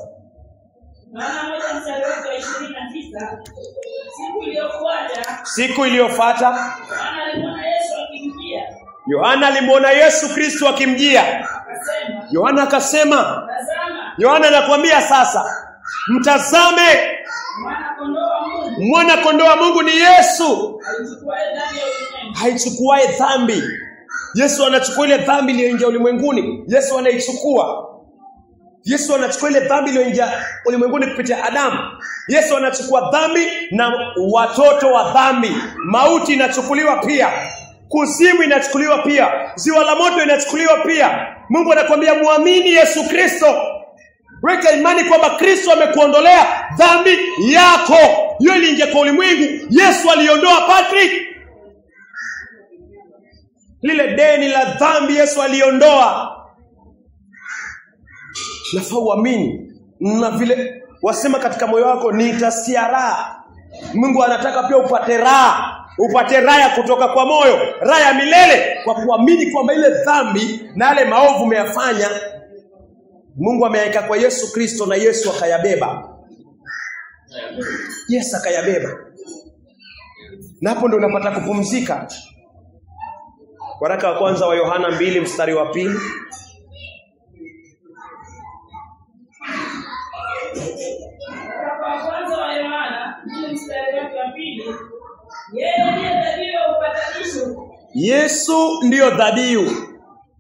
[SPEAKER 2] Yohana 1:29.
[SPEAKER 1] Siku iliyofuata Yohana alimwona Yesu Kristo akimjia. Yohana akasema, Yohana anakuambia sasa, mtazame mwana kondoo wa Mungu, ni Yesu haichukuae dhambi. Yesu anachukua ile dhambi iliyoingia ulimwenguni. Yesu anaichukua. Yesu anachukua ile dhambi iliyoingia ulimwenguni kupitia Adamu. Yesu anachukua dhambi na watoto wa dhambi. Mauti inachukuliwa pia. Kuzimu inachukuliwa pia. Ziwa la moto inachukuliwa pia. Mungu anakuambia muamini Yesu Kristo. Weka imani kwamba Kristo amekuondolea dhambi yako. Hiyo iliingia kwa ulimwengu, Yesu aliondoa Patrick. Lile deni la dhambi Yesu aliondoa. Nafaa uamini. Na vile wasema katika moyo wako, nitasikia raha. Mungu anataka pia upate raha. Upate raha kutoka kwa moyo, raha ya milele, kwa kuamini kwamba ile dhambi na yale maovu umeyafanya, Mungu ameweka kwa Yesu Kristo na Yesu akayabeba. Yesu akayabeba. Na hapo ndio unapata kupumzika. Waraka wa kwanza wa Yohana 2 mstari wa 2.
[SPEAKER 2] Kwa kwanza wa Yohana, mstari wake wa 2, yeye ndiye dhabihu ya upatanisho.
[SPEAKER 1] Yesu ndiyo dhabihu.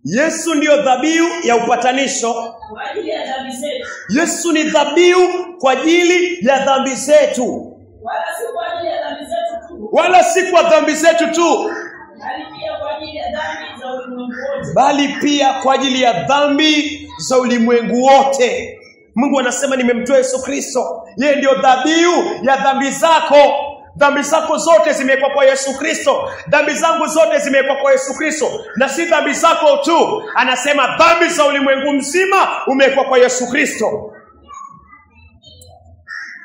[SPEAKER 1] Yesu ndiyo dhabihu ya upatanisho
[SPEAKER 2] Kwa ajili ya dhambi zetu.
[SPEAKER 1] Yesu ni dhabihu kwa ajili ya dhambi zetu.
[SPEAKER 2] Wala si kwa ajili ya dhambi zetu tu.
[SPEAKER 1] Wala si kwa dhambi zetu tu,
[SPEAKER 2] Bali pia kwa ajili ya dhambi za ulimwengu wote.
[SPEAKER 1] bali pia kwa ajili ya dhambi za ulimwengu wote. Mungu anasema nimemtoa Yesu Kristo. Yeye ndio dhabihu ya dhambi zako. Dhambi zako zote zimewekwa kwa Yesu Kristo. Dhambi zangu zote zimewekwa kwa Yesu Kristo. Na si dhambi zako tu. Anasema dhambi za ulimwengu mzima umewekwa kwa Yesu Kristo.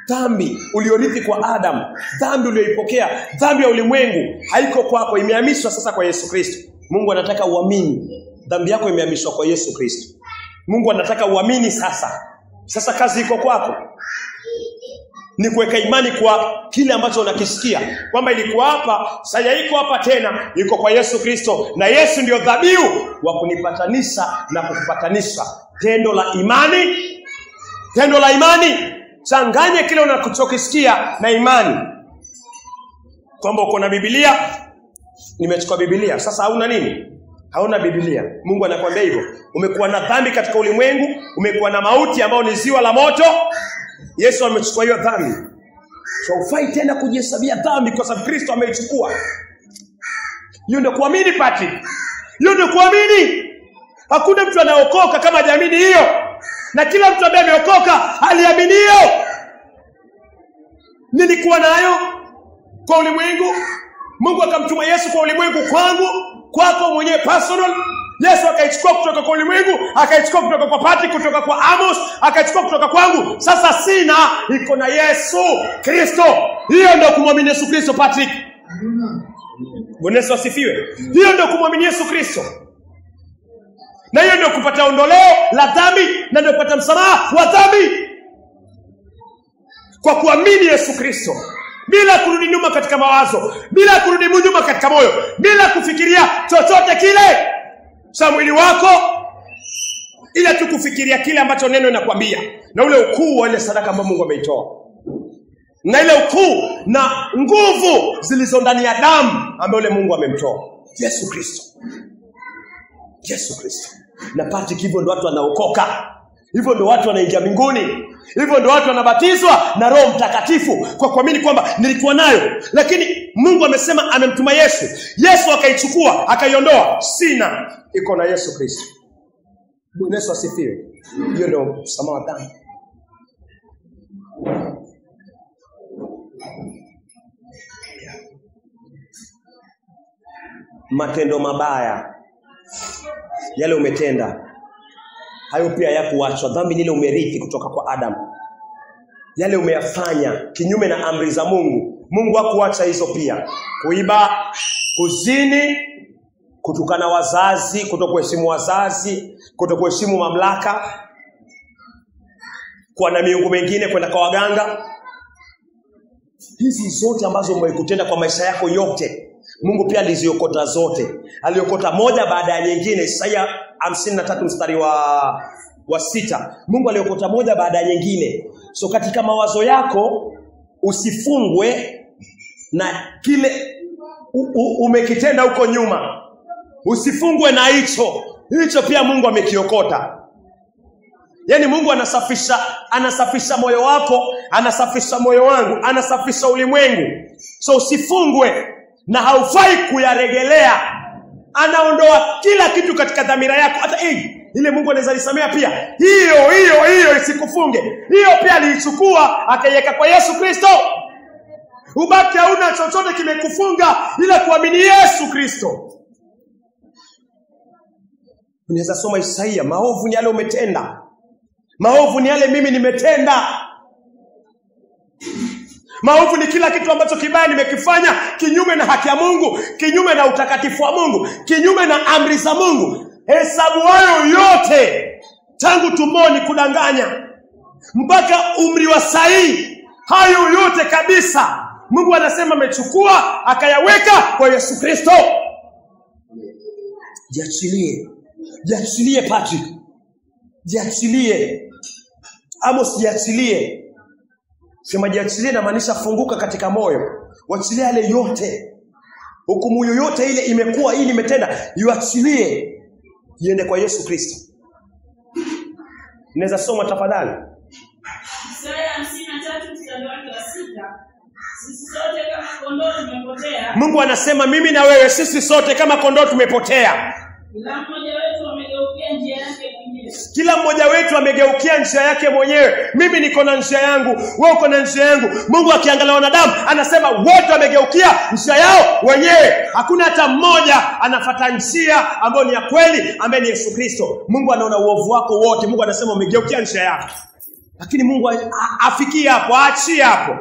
[SPEAKER 1] Dhambi uliorithi kwa Adam, dhambi ulioipokea, dhambi ya ulimwengu haiko kwako, imehamishwa sasa kwa Yesu Kristo. Mungu anataka uamini. Dhambi yako imehamishwa kwa Yesu Kristo. Mungu anataka uamini sasa. Sasa kazi iko kwako. Ni kuweka imani kwa kile ambacho unakisikia. Kwamba ilikuwa hapa, sasa iko hapa tena, iko kwa Yesu Kristo. Na Yesu ndio dhabihu wa kunipatanisha na kukupatanisha. Tendo la imani. Tendo la imani. Changanye kile unachokisikia na imani. Kwamba uko na Biblia, nimechukua Biblia. Sasa hauna nini? Hauna Biblia. Mungu anakuambia hivyo. Umekuwa na dhambi katika ulimwengu, umekuwa na mauti ambao ni ziwa la moto. Yesu amechukua hiyo dhambi. So ufai tena kujihesabia dhambi kwa sababu Kristo ameichukua. Hiyo ndio kuamini Patrick. Hiyo ndio kuamini. Hakuna mtu anaokoka kama hajaamini hiyo. Na kila mtu ambaye ameokoka aliamini hiyo. Nilikuwa nayo kwa ulimwengu. Mungu akamtuma Yesu kwa ulimwengu kwangu, kwako mwenyewe personal. Yesu akaichukua kutoka kwa ulimwengu, akaichukua kutoka kwa Patrick, kutoka kwa Amos, akaichukua kutoka kwangu. Sasa sina, iko na Yesu Kristo. Hiyo ndio kumwamini Yesu Kristo Patrick. Bwana Yesu asifiwe. Hiyo ndio kumwamini Yesu Kristo. Na hiyo ndio kupata ondoleo la dhambi, na ndio kupata msamaha wa dhambi. Kwa kuamini Yesu Kristo. Bila kurudi nyuma katika mawazo, bila kurudi nyuma katika moyo, bila kufikiria chochote kile cha mwili wako, ila tu kufikiria kile ambacho neno linakwambia, na ule ukuu wa ile sadaka ambayo Mungu ameitoa, na ile ukuu na nguvu zilizo ndani ya damu ambayo ile Mungu amemtoa Yesu Kristo. Yesu Kristo. Na pati hivyo ndio watu wanaokoka. Hivyo ndio watu wanaingia mbinguni. Hivyo ndio watu wanabatizwa na Roho Mtakatifu kwa kuamini kwamba nilikuwa nayo, lakini Mungu amesema amemtuma Yesu. Yesu akaichukua, akaiondoa. Sina, iko na Yesu Kristo. Bwana Yesu asifiwe. Hiyo ndio msamaha wa dhambi. Matendo mabaya yale umetenda, hayo pia yakuachwa. Dhambi ile umerithi kutoka kwa Adam. Yale umeyafanya kinyume na amri za Mungu, Mungu hakuacha hizo pia. Kuiba, kuzini, kutukana wazazi, kutokuheshimu wazazi, kutokuheshimu mamlaka, kuwa na miungu mengine, kwenda kwa waganga. Hizi zote ambazo umekutenda kwa maisha yako yote, Mungu pia aliziokota zote. Aliokota moja baada ya nyingine. Isaya 53 mstari wa 6. Mungu aliokota moja baada ya nyingine. So katika mawazo yako usifungwe na kile umekitenda huko nyuma. Usifungwe na hicho. Hicho pia Mungu amekiokota. Yaani Mungu anasafisha moyo wako, anasafisha moyo wangu, anasafisha ulimwengu. So usifungwe na haufai kuyaregelea. Anaondoa kila kitu katika dhamira yako. Hata ile Mungu anaweza lisamea pia. Hiyo isikufunge. Hiyo pia aliichukua akaiweka kwa Yesu Kristo. Ubaki hauna chochote kimekufunga ila kuamini Yesu Kristo. Unaweza soma Isaia, maovu ni yale umetenda. Maovu ni yale mimi nimetenda. Maovu ni kila kitu ambacho kibaya nimekifanya kinyume na haki ya Mungu, kinyume na utakatifu wa Mungu, kinyume na amri za Mungu. Hesabu hayo yote tangu tumboni kudanganya mpaka umri wa sahihi, hayo yote kabisa Mungu anasema amechukua akayaweka kwa Yesu Kristo. Jiachilie. Jiachilie Patrick. Jiachilie. Amos, jiachilie. Sema jiachilie na maanisha funguka katika moyo. Wachilie yale yote. Hukumu yoyote ile imekuwa hii nimetenda, iachilie. Iende kwa Yesu Kristo. Naweza soma tafadhali?
[SPEAKER 2] Isaya 53 mstari wake wa 6. Sisi sote kama kondoo tumepotea.
[SPEAKER 1] Mungu anasema mimi na wewe sisi sote kama kondoo tumepotea.
[SPEAKER 2] Kila mmoja wetu amegeukia njia yake mwenyewe.
[SPEAKER 1] Kila mmoja wetu amegeukia njia yake mwenyewe. Mimi niko na njia yangu, wewe uko na njia yangu. Mungu akiangalia wanadamu anasema wote wamegeukia njia yao wenyewe. Hakuna hata mmoja anafuata njia ambayo ni ya kweli, ambaye ni Yesu Kristo. Mungu anaona uovu wako wote. Mungu anasema umegeukia njia yako. Lakini Mungu afikie hapo, aachie hapo.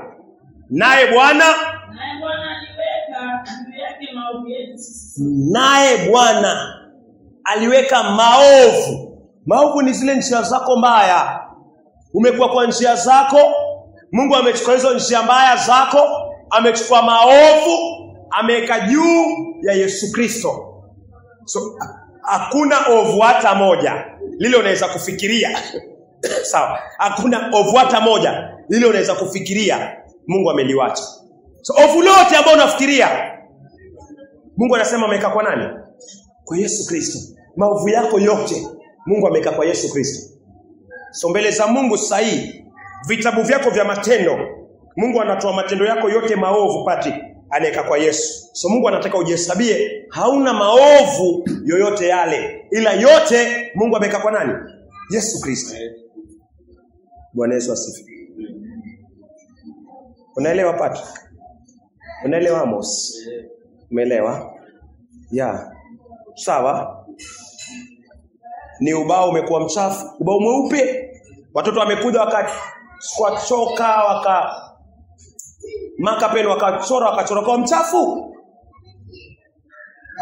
[SPEAKER 1] Naye Bwana
[SPEAKER 2] aliweka juu yake maovu yetu sisi.
[SPEAKER 1] Naye Bwana aliweka maovu. Maovu ni zile njia zako mbaya. Umekuwa kwa njia zako, Mungu amechukua hizo njia mbaya zako, amechukua maovu, ameweka juu ya Yesu Kristo. So hakuna ovu hata moja lile unaweza kufikiria. Sawa, hakuna ovu hata moja lile unaweza kufikiria Mungu ameliwacha. So ovu lote ambao unafikiria, Mungu anasema ameweka kwa nani? Kwa Yesu Kristo. Maovu yako yote Mungu ameweka kwa Yesu Kristo. So mbele za Mungu sahihi, vitabu vyako vya matendo, Mungu anatoa matendo yako yote maovu pati anaweka kwa Yesu. So Mungu anataka ujihesabie hauna maovu yoyote yale, ila yote Mungu ameweka kwa nani? Yesu Kristo. Bwana Yesu asifiwe. Unaelewa pati? Unaelewa Amos? Umeelewa? Ya. Sawa. Ni ubao umekuwa mchafu, ubao mweupe. Watoto wamekuja wakachoka, maka peni wakachora kwa mchafu.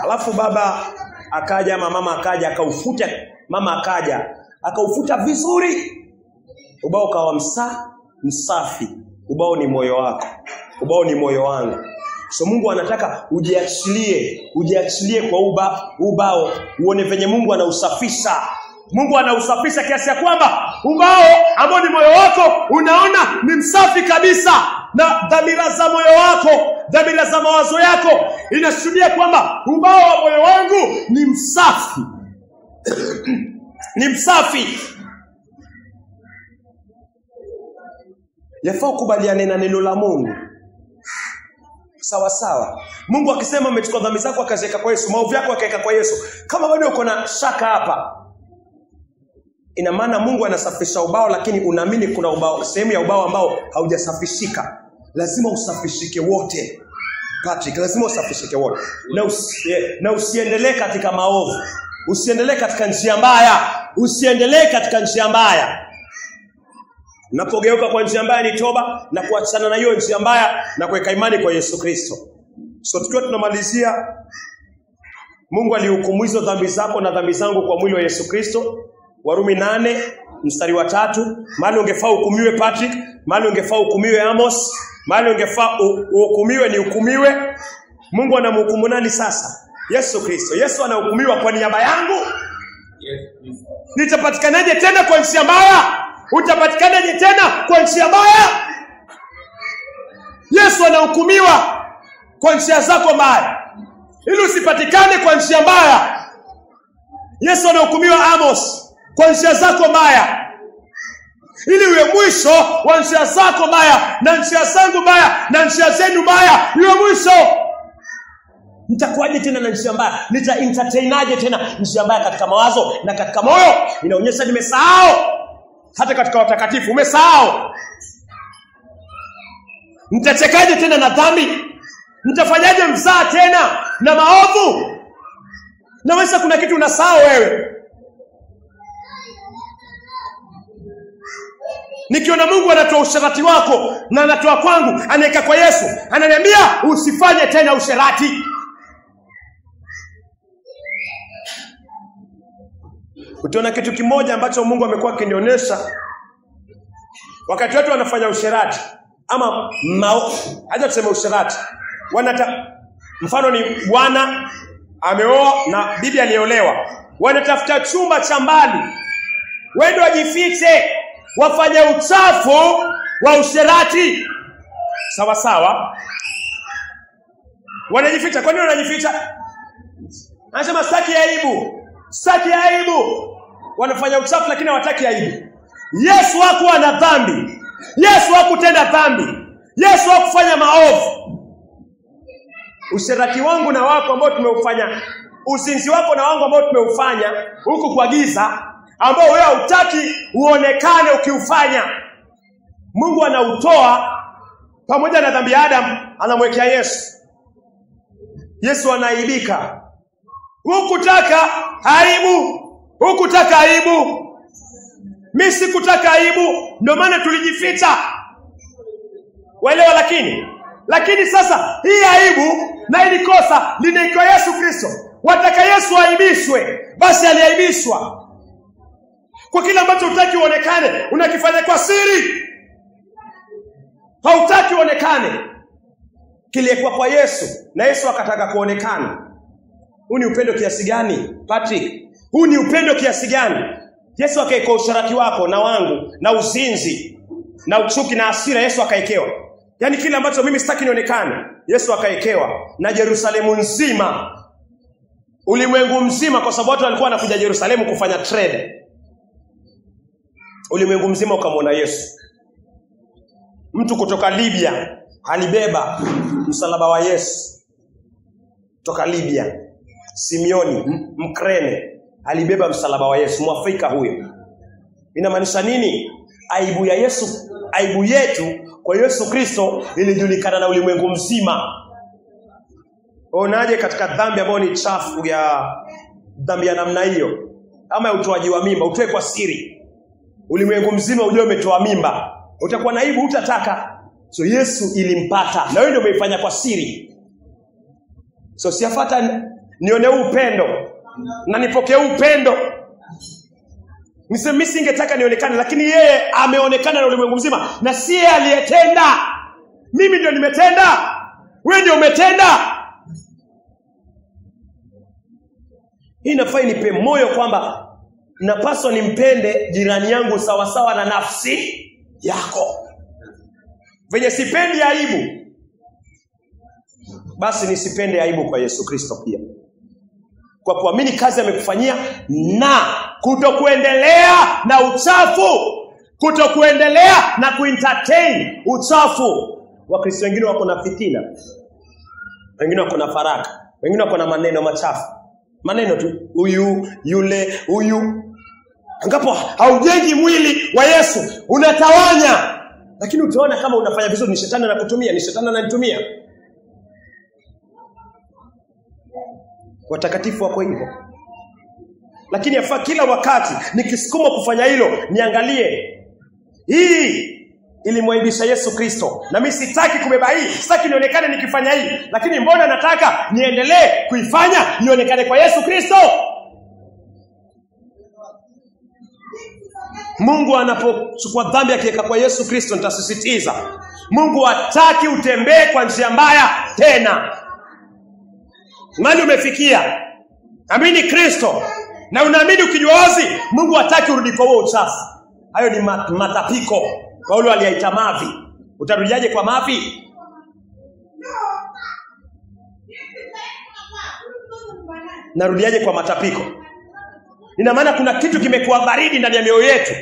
[SPEAKER 1] Alafu baba akaja ama mama akaja akaufuta, mama akaja akaufuta vizuri. Ubao ukawa msafi. Ubao ni moyo wako. Ubao ni moyo wangu. So Mungu anataka ujiachilie kwa ubao, uone venye Mungu anausafisha. Mungu anausafisha kiasi ya kwamba ubao ambao ni moyo wako unaona ni msafi kabisa, na dhamira za moyo wako, dhamira za mawazo yako inashuhudia kwamba ubao wa moyo wangu ni msafi. Ni msafi. Yafaa kubaliane na neno la Mungu. Sawa sawa. Mungu akisema umechukua dhambi zako akaziweka kwa Yesu, maovu yako akaweka kwa Yesu, kama bado uko na shaka hapa, ina maana Mungu anasafisha ubao, lakini unaamini kuna ubao, sehemu ya ubao ambao haujasafishika. Lazima usafishike wote. Patrick, lazima usafishike wote. Na usiendelee katika maovu. Usiendelee katika njia mbaya. Usiendelee katika njia mbaya. Unapogeuka kwa njia mbaya ni toba, na kuachana na hiyo njia mbaya na kuweka imani kwa Yesu Kristo. So tukiwa tunamalizia, Mungu alihukumu hizo dhambi zako na dhambi zangu kwa mwili wa Yesu Kristo. Warumi 8 mstari wa 3. Mahali ungefaa hukumiwe Patrick, mahali ungefaa hukumiwe Amos, mahali ungefaa uhukumiwe ni hukumiwe. Mungu anamhukumu nani sasa? Yesu Kristo. Yesu anahukumiwa kwa niaba yangu. Nitapatikanaje tena kwa njia mbaya? Utapatikanaje tena kwa njia mbaya? Yesu anahukumiwa kwa njia zako mbaya, ili usipatikane kwa njia mbaya. Yesu anahukumiwa Amos kwa njia zako mbaya, ili uwe mwisho wa njia zako mbaya na njia zangu mbaya na njia zenu mbaya, uwe mwisho. Nitakuaje tena na njia mbaya? Nita-entertainaje tena njia mbaya katika mawazo na katika moyo? Inaonyesha nimesahau. Hata katika watakatifu umesahau. Nitachekaje tena na dhambi? Nitafanyaje mzaa tena na maovu? Naweza kuna kitu unasahau wewe. Nikiona Mungu anatoa usherati wako na anatoa kwangu, anaweka kwa Yesu, ananiambia usifanye tena usherati. Utaona kitu kimoja ambacho Mungu amekuwa akinionyesha wakati watu wanafanya usherati ama haja tuseme usherati. Mfano ni bwana ameoa na bibi aliolewa. Wanatafuta chumba cha mbali. Wewe ajifiche. wafanye uchafu wa usherati. Sawa sawa. Wanajificha. Kwa nini wanajificha? Anasema sitaki aibu. Sitaki aibu. Wanafanya uchafu lakini hawataki aibu. Yesu hakuwa na dhambi. Yesu hakutenda dhambi. Yesu hakufanya maovu. Usherati wangu na wako ambao tumeufanya, uzinzi wako na wangu ambao tumeufanya huku kwa giza, ambao wewe hutaki uonekane ukiufanya, Mungu anautoa pamoja na dhambi ya Adam, anamwekea Yesu. Yesu anaibika. Hukutaka aibu. Hukutaka aibu. Mimi sikutaka aibu, ndio maana tulijificha. Waelewa? Lakini sasa hii aibu na hili kosa linaitwa Yesu Kristo. Wataka Yesu aibishwe, basi aliaibishwa. Kwa kile ambacho hutaki uonekane, unakifanya kwa siri. Hautaki uonekane. Kilikuwa kwa Yesu na Yesu akataka kuonekana. Huu ni upendo kiasi gani, Patrick? Huu ni upendo kiasi gani? Yesu akaeka usharati wako na wangu na uzinzi na uchuki na hasira, Yesu akaekewa. Yaani kile ambacho mimi sitaki nionekane, Yesu akaekewa. Na Yerusalemu nzima, ulimwengu mzima, kwa sababu watu walikuwa wanakuja Yerusalemu kufanya trade. Ulimwengu mzima ukamwona Yesu. Mtu kutoka Libya alibeba msalaba wa Yesu. Kutoka Libya, Simeoni Mkrene alibeba msalaba wa Yesu, Mwafrika huyo. Inamaanisha nini? Aibu ya Yesu, aibu yetu kwa Yesu Kristo ilijulikana na ulimwengu mzima. Unaje katika dhambi ambayo ni chafu, ya dhambi ya namna hiyo, ama utoaji wa mimba, utoe kwa siri, ulimwengu mzima ujue umetoa mimba, utakuwa na aibu, utataka. So Yesu ilimpata, na wewe ndio umeifanya kwa siri. So siafata nione upendo na nipokee upendo. Mimi singetaka nionekane, lakini yeye ameonekana na ulimwengu mzima, na si yeye aliyetenda. Mimi ndio nimetenda, wewe ndio umetenda. Hii inafaa nipe moyo kwamba napaswa nimpende jirani yangu sawa sawa na nafsi yako. Venye sipendi aibu, basi nisipende aibu kwa Yesu Kristo pia. Kwa kuamini kazi amekufanyia, na kutokuendelea na uchafu, kutokuendelea na kuentertain uchafu. Wakristo wengine wako na fitina, wengine wako na faraka, wengine wako na maneno machafu. Maneno tu, huyu, yule, huyu. Angapo haujengi mwili wa Yesu, unatawanya. Lakini utaona kama unafanya vizuri, ni shetani anakutumia, ni shetani ananitumia. Watakatifu wako hivyo. Lakini yafaa kila wakati nikisukuma kufanya hilo, niangalie hii ilimwaibisha Yesu Kristo, na mimi sitaki kubeba hii, sitaki nionekane nikifanya hii, lakini mbona nataka niendelee kuifanya nionekane kwa Yesu Kristo. Mungu anapochukua dhambi akiweka kwa Yesu Kristo, nitasisitiza, Mungu hataki utembee kwa njia mbaya tena. Mali umefikia, amini Kristo, na unaamini ukijua wazi, Mungu hataki urudi kwa huo uchafu. Hayo ni matapiko. Paulo aliyaita mavi. Utarudiaje kwa mavi? Narudiaje kwa matapiko? Ina maana kuna kitu kimekuwa baridi ndani ya mioyo yetu.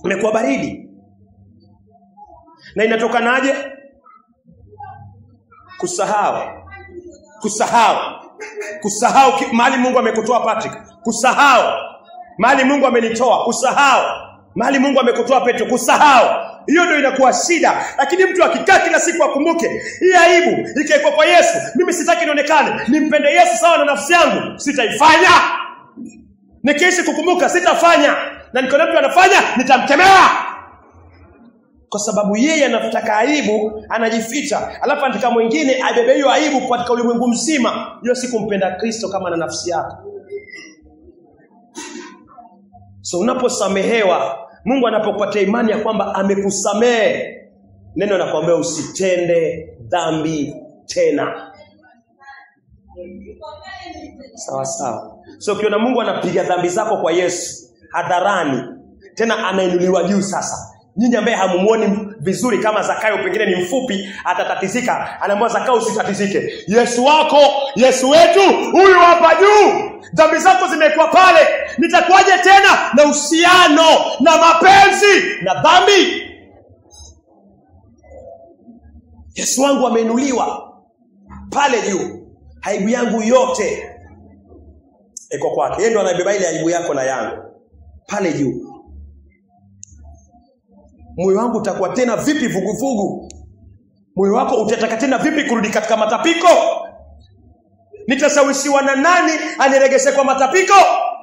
[SPEAKER 1] Kimekuwa baridi. Na inatokanaje? Kusahau mahali Mungu amekutoa, Patrick. Kusahau mahali Mungu amenitoa. Kusahau mahali Mungu amekutoa, Petro. Kusahau. Hiyo ndio inakuwa shida. Lakini mtu akikaa kila siku akumbuke hii aibu ikaekwa kwa Yesu, mimi sitaki nionekane, nimpende Yesu sawa na nafsi yangu, sitaifanya. Nikiishi kukumbuka, sitafanya. Na niko na mtu anafanya, nitamkemea. Kwa sababu yeye anataka aibu, anajificha. Alafu anataka mwingine abebe hiyo aibu katika ulimwengu mzima. Hiyo si kumpenda Kristo kama na nafsi yako. So unaposamehewa, Mungu anapokupatia imani ya kwamba amekusamehe, neno anakuambia usitende dhambi tena. Sawa sawa. So ukiona Mungu anapiga dhambi zako kwa Yesu hadharani, tena anainuliwa juu sasa. Nyinyi ambaye hamumuoni vizuri kama Zakayo, pengine ni mfupi, atatatizika. Anaambiwa Zakayo usitatizike. Yesu wako, Yesu wetu, huyu hapa juu. Dhambi zako zimekuwa pale. Nitakuwaje tena na uhusiano na mapenzi na dhambi? Yesu wangu ameinuliwa pale juu. Aibu yangu yote iko kwake. Yeye ndo anabeba ile aibu yako na yangu pale juu. Moyo wangu utakuwa tena vipi vuguvugu? Moyo wako utataka tena vipi kurudi katika matapiko? Nitashawishiwa na nani aniregese kwa matapiko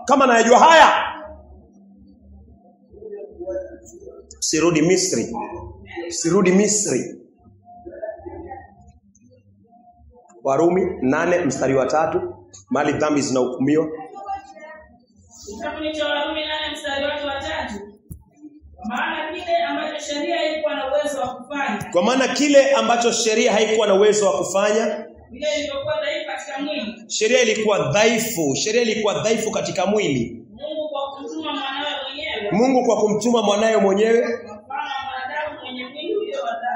[SPEAKER 1] kama najua haya? Sirudi Misri. Sirudi Misri. Warumi 8:3, mali dhambi zinahukumiwa.
[SPEAKER 2] Kitabu cha Warumi 8:3.
[SPEAKER 1] Kwa maana kile ambacho sheria haikuwa na uwezo wa kufanya, sheria ilikuwa dhaifu. Sheria ilikuwa dhaifu katika mwili. Mungu kwa kumtuma mwanawe mwenyewe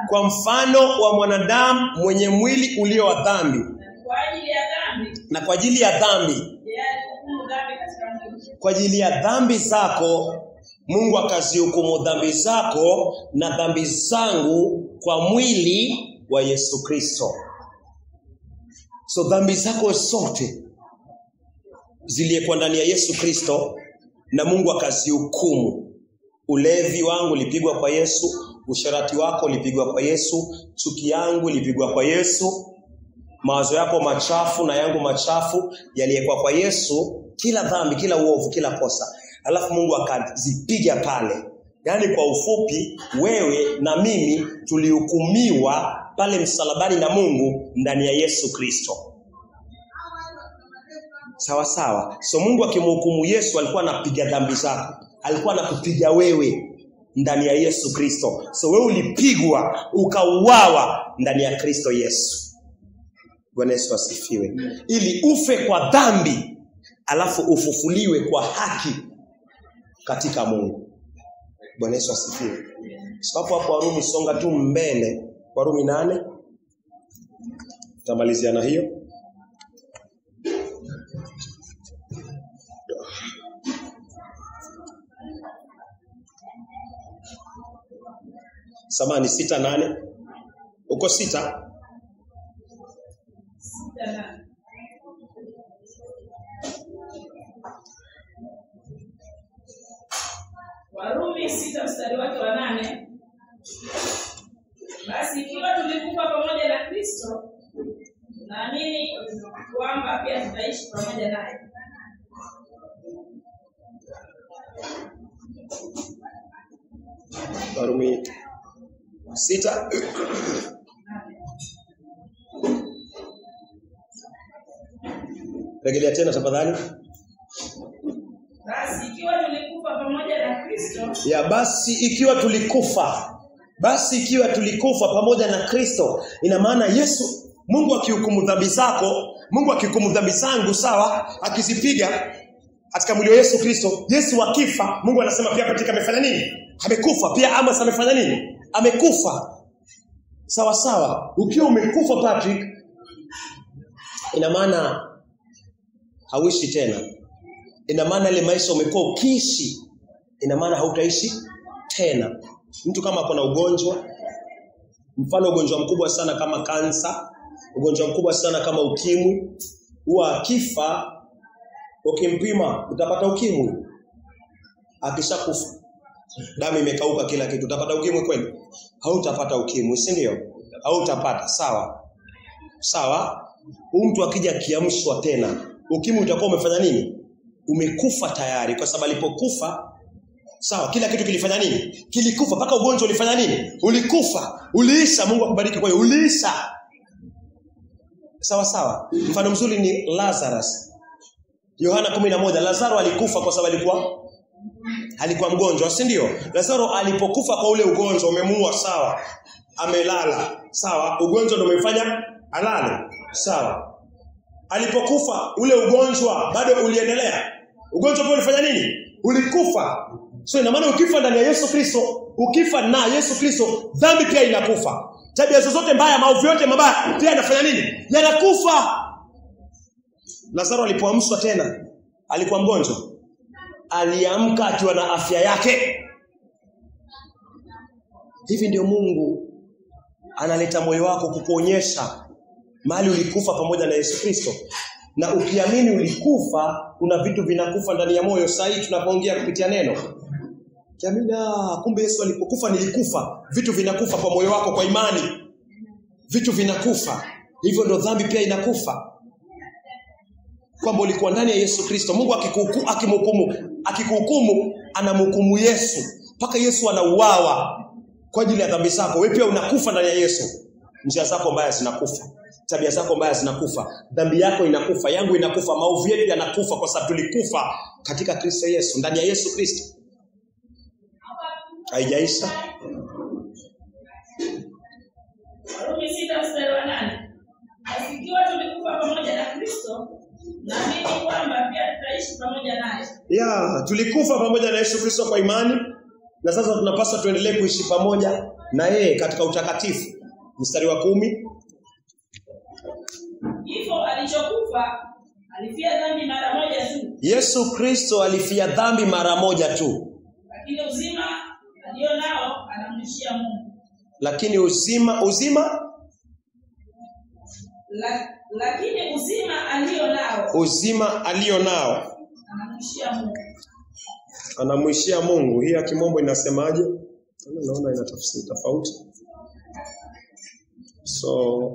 [SPEAKER 1] kwa mfano wa mwanadamu mwenye mwili ulio wa dhambi, na kwa ajili ya dhambi, kwa ajili ya dhambi zako Mungu akazihukumu dhambi zako na dhambi zangu kwa mwili wa Yesu Kristo. So dhambi zako zote zilikuwa ndani ya Yesu Kristo na Mungu akazihukumu. Ulevi wangu ulipigwa kwa Yesu, usharati wako ulipigwa kwa Yesu, chuki yangu ilipigwa kwa Yesu, mawazo yako machafu na yangu machafu yaliyekuwa kwa Yesu, kila dhambi, kila uovu, kila kosa. Alafu Mungu akazipiga pale. Yaani kwa ufupi, wewe na mimi tulihukumiwa pale msalabani na Mungu ndani ya Yesu Kristo. Sawa sawa. So Mungu akimhukumu Yesu alikuwa anapiga dhambi zako. Alikuwa anakupiga wewe ndani ya Yesu Kristo. So wewe ulipigwa, ukauawa ndani ya Kristo Yesu. Bwana Yesu asifiwe. Ili ufe kwa dhambi, alafu ufufuliwe kwa haki katika Mungu. Bwana Yesu asifiwe. Sababu hapo Warumi, songa tu mbele. Warumi 8. Tutamalizia na hiyo. Samani 6:8. Uko 6?
[SPEAKER 2] Warumi 6:8. Basi ikiwa tulikufa pamoja na Kristo, naamini kwamba pia tutaishi pamoja naye.
[SPEAKER 1] Warumi 6. Rejelea tena tafadhali.
[SPEAKER 2] Basi ikiwa tulikufa pamoja na Kristo.
[SPEAKER 1] Basi ikiwa tulikufa. Basi ikiwa tulikufa pamoja na Kristo, ina maana Yesu, Mungu akihukumu dhambi zako, Mungu akihukumu dhambi zangu, sawa, akizipiga katika mwili wa Yesu Kristo, Yesu akifa, Mungu anasema pia katika amefanya nini? Amekufa. Pia Amos amefanya nini? Amekufa. Sawa sawa. Ukiwa umekufa Patrick, ina maana hauishi tena. Ina maana ile maisha umekuwa ukiishi, ina maana hautaishi tena. Mtu kama ako na ugonjwa, mfano ugonjwa mkubwa sana kama kansa, ugonjwa mkubwa sana kama ukimwi, huwa akifa ukimpima utapata ukimwi. Akishakufa, damu imekauka kila kitu, utapata ukimwi kweli? Hautapata ukimwi, si ndio? Hautapata, sawa? Sawa? Mtu akija kiamshwa tena, ukimwi utakuwa umefanya nini? Umekufa tayari, kwa sababu alipokufa, sawa, kila kitu kilifanya nini? Kilikufa. Paka ugonjwa ulifanya nini? Ulikufa. Uliisha. Mungu akubariki kwa hiyo. Uliisha. Sawa sawa. Mfano mzuri ni Lazarus. Yohana 11. Lazaro alikufa kwa sababu alikuwa mgonjwa, si ndio? Lazaro alipokufa kwa ule ugonjwa umemuua, sawa. Amelala, sawa. Ugonjwa ndio umefanya alale, sawa. Alipokufa ule ugonjwa bado uliendelea. Ugonjwa pia ulifanya nini? Ulikufa. So ina maana ukifa ndani ya Yesu Kristo, ukifa na Yesu Kristo, dhambi pia inakufa. Tabia zozote mbaya, maovu yote mabaya pia yanafanya nini? Yanakufa. Lazaro alipoamshwa tena, alikuwa mgonjwa. Aliamka akiwa na afya yake. Hivi ndio Mungu analeta moyo wako kukuonyesha mahali ulikufa pamoja na Yesu Kristo. Na ukiamini ulikufa, kuna vitu vinakufa ndani ya moyo. Sasa hivi tunapoongea kupitia neno, kiamini kumbe Yesu alipokufa nilikufa. Vitu vinakufa kwa moyo wako kwa imani. Vitu vinakufa. Hivyo ndio dhambi pia inakufa. Kwamba ulikuwa ndani ya Yesu Kristo. Mungu akikuhukumu, anamhukumu Yesu. Mpaka Yesu anauawa kwa ajili ya dhambi zako. Wewe pia unakufa ndani ya Yesu. Njia zako mbaya zinakufa. Tabia zako mbaya zinakufa. Dhambi yako inakufa, yangu inakufa, maovu yetu yanakufa kwa sababu tulikufa katika Kristo Yesu, ndani ya Yesu Kristo. Haijaisha.
[SPEAKER 2] Warumi 6:8. Ikiwa tumekufa pamoja na Kristo, naamini kwamba pia tutaishi pamoja naye.
[SPEAKER 1] Tulikufa pamoja na Yesu Kristo kwa imani, na sasa tunapaswa tuendelee kuishi pamoja na yeye katika utakatifu. Mstari wa 10.
[SPEAKER 2] Kifo alichokufa, alifia dhambi mara moja tu.
[SPEAKER 1] Yesu Kristo alifia dhambi mara moja tu.
[SPEAKER 2] Lakini uzima alionao anamrudishia Mungu.
[SPEAKER 1] Lakini uzima alionao anamrudishia Mungu. Hii ya kimombo inasemaje? Naona ina tafsiri tofauti. So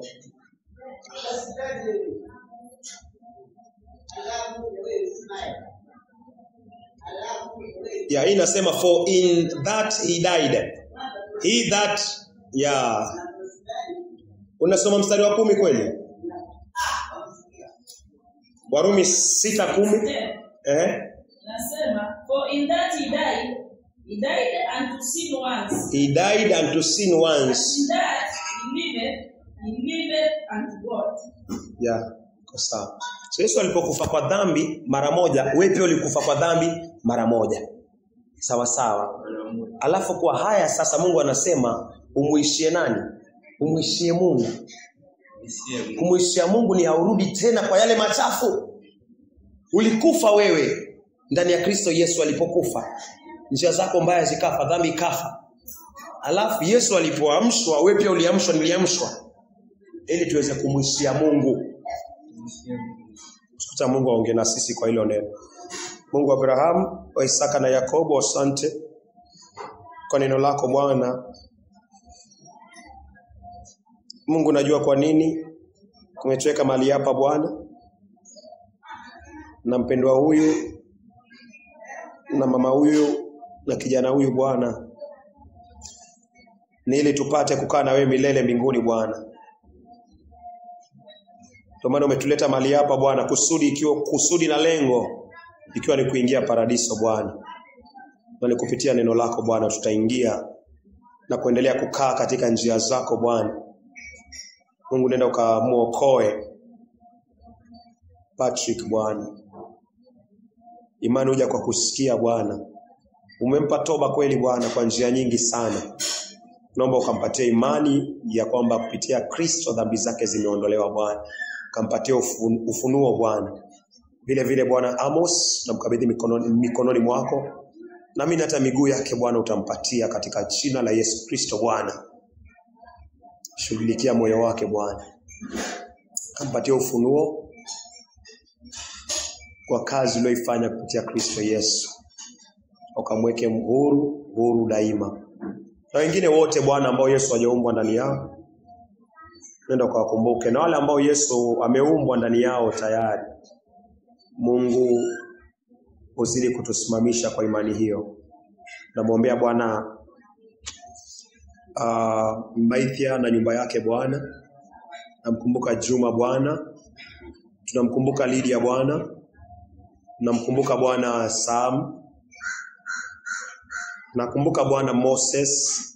[SPEAKER 1] hii inasema for in that he died. He that Unasoma mstari wa 10 kweli? Warumi 6:10.
[SPEAKER 2] Nasema for in that he died unto sin once.
[SPEAKER 1] He died unto sin once.
[SPEAKER 2] In that he liveth unto God.
[SPEAKER 1] Kwa sawa. So Yesu alipokufa kwa dhambi mara moja, wewe pia ulikufa kwa dhambi mara moja. Sawa sawa. Alafu kwa haya sasa Mungu anasema umuishie nani? Umuishie Mungu. Kumuishia Mungu ni haurudi tena kwa yale machafu. Ulikufa wewe ndani ya Kristo Yesu alipokufa. Njia zako mbaya zikafa, dhambi ikafa. Alafu Yesu alipoamshwa, wewe pia uliamshwa, niliamshwa. Ili tuweze kumuishia Mungu. Tukuta Mungu aongee na sisi kwa hilo neno. Mungu wa Abrahamu, wa Isaka na Yakobo, asante kwa neno lako Bwana. Mungu, najua kwa nini umetuweka mahali hapa Bwana, na mpendwa huyu na mama huyu na kijana huyu Bwana, ni ili tupate kukaa na wewe milele mbinguni Bwana. Ndio maana umetuleta mahali hapa Bwana, kusudi na lengo ikiwa ni kuingia paradiso Bwana. Na ni kupitia neno lako Bwana tutaingia na kuendelea kukaa katika njia zako Bwana. Mungu, nenda ukamuokoe Patrick Bwana. Imani huja kwa kusikia Bwana. Umempa toba kweli Bwana kwa njia nyingi sana. Naomba ukampatie imani ya kwamba kupitia Kristo dhambi zake zimeondolewa Bwana. Kampatie ufunuo Bwana. Vile vile Bwana Amos na mkabidhi mikononi mwako. Na mimi hata miguu yake Bwana utampatia katika jina la Yesu Kristo Bwana. Shughulikia moyo wake Bwana. Kampatie ufunuo kwa kazi uliyoifanya kupitia Kristo Yesu. Ukamweke huru daima. Na wengine wote Bwana ambao Yesu hajaumbwa ndani yao, nenda ukawakumbuke. Na wale ambao Yesu ameumbwa ndani yao tayari, Mungu uzidi kutusimamisha kwa imani hiyo. Namwombea Bwana Maithia na nyumba yake Bwana. Namkumbuka Juma Bwana. Tunamkumbuka Lydia Bwana. Namkumbuka Bwana Sam. Nakumbuka Bwana Moses.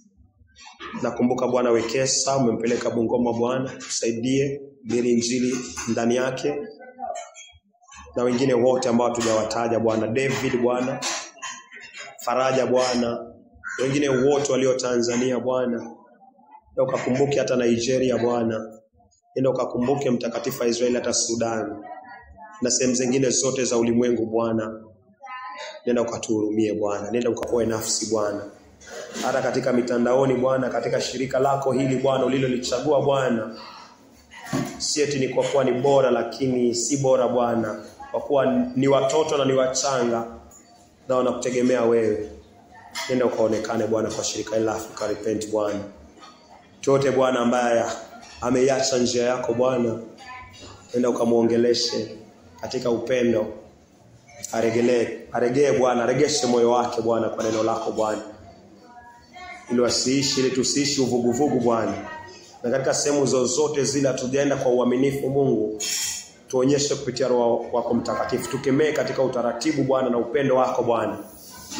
[SPEAKER 1] Nakumbuka Bwana Wekesa, umempeleka Bungoma Bwana, tusaidie hubiri injili ndani yake. Na wengine wote ambao tujawataja Bwana, David Bwana, faraja Bwana. Wengine wote walio Tanzania Bwana, nenda ukakumbuke hata Nigeria Bwana. Nenda ukakumbuke mtakatifu wa Israeli hata Sudan na sehemu zingine zote za ulimwengu Bwana. Nenda ukatuhurumie Bwana. Nenda ukaokoe nafsi Bwana. Hata katika mitandaoni Bwana, katika shirika lako hili Bwana ulilolichagua Bwana. Si eti ni kwa kuwa ni bora, lakini si bora Bwana, kwa kuwa ni watoto na ni wachanga na wanakutegemea wewe. Nenda ukaonekane Bwana kwa shirika hili la Africa Repent Bwana. Chote Bwana ambaye ameiacha njia yako Bwana, nenda ukamuongeleshe katika upendo. Aregee Bwana, aregeshe moyo wake Bwana kwa neno lako Bwana. Ili tusiishi uvuguvugu Bwana. Na katika sehemu zozote zile tujaenda kwa uaminifu Mungu, tuonyeshe kupitia Roho wako Mtakatifu. Tukemee katika utaratibu Bwana na upendo wako Bwana.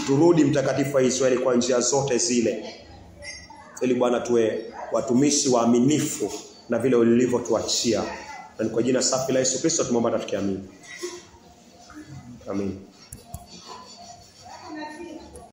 [SPEAKER 1] Turudi mtakatifu wa Israeli kwa njia zote zile. Ili Bwana tuwe watumishi waaminifu na vile ulivyotuachia. Na kwa jina safi la Yesu Kristo tumeomba tukiamini. Amen.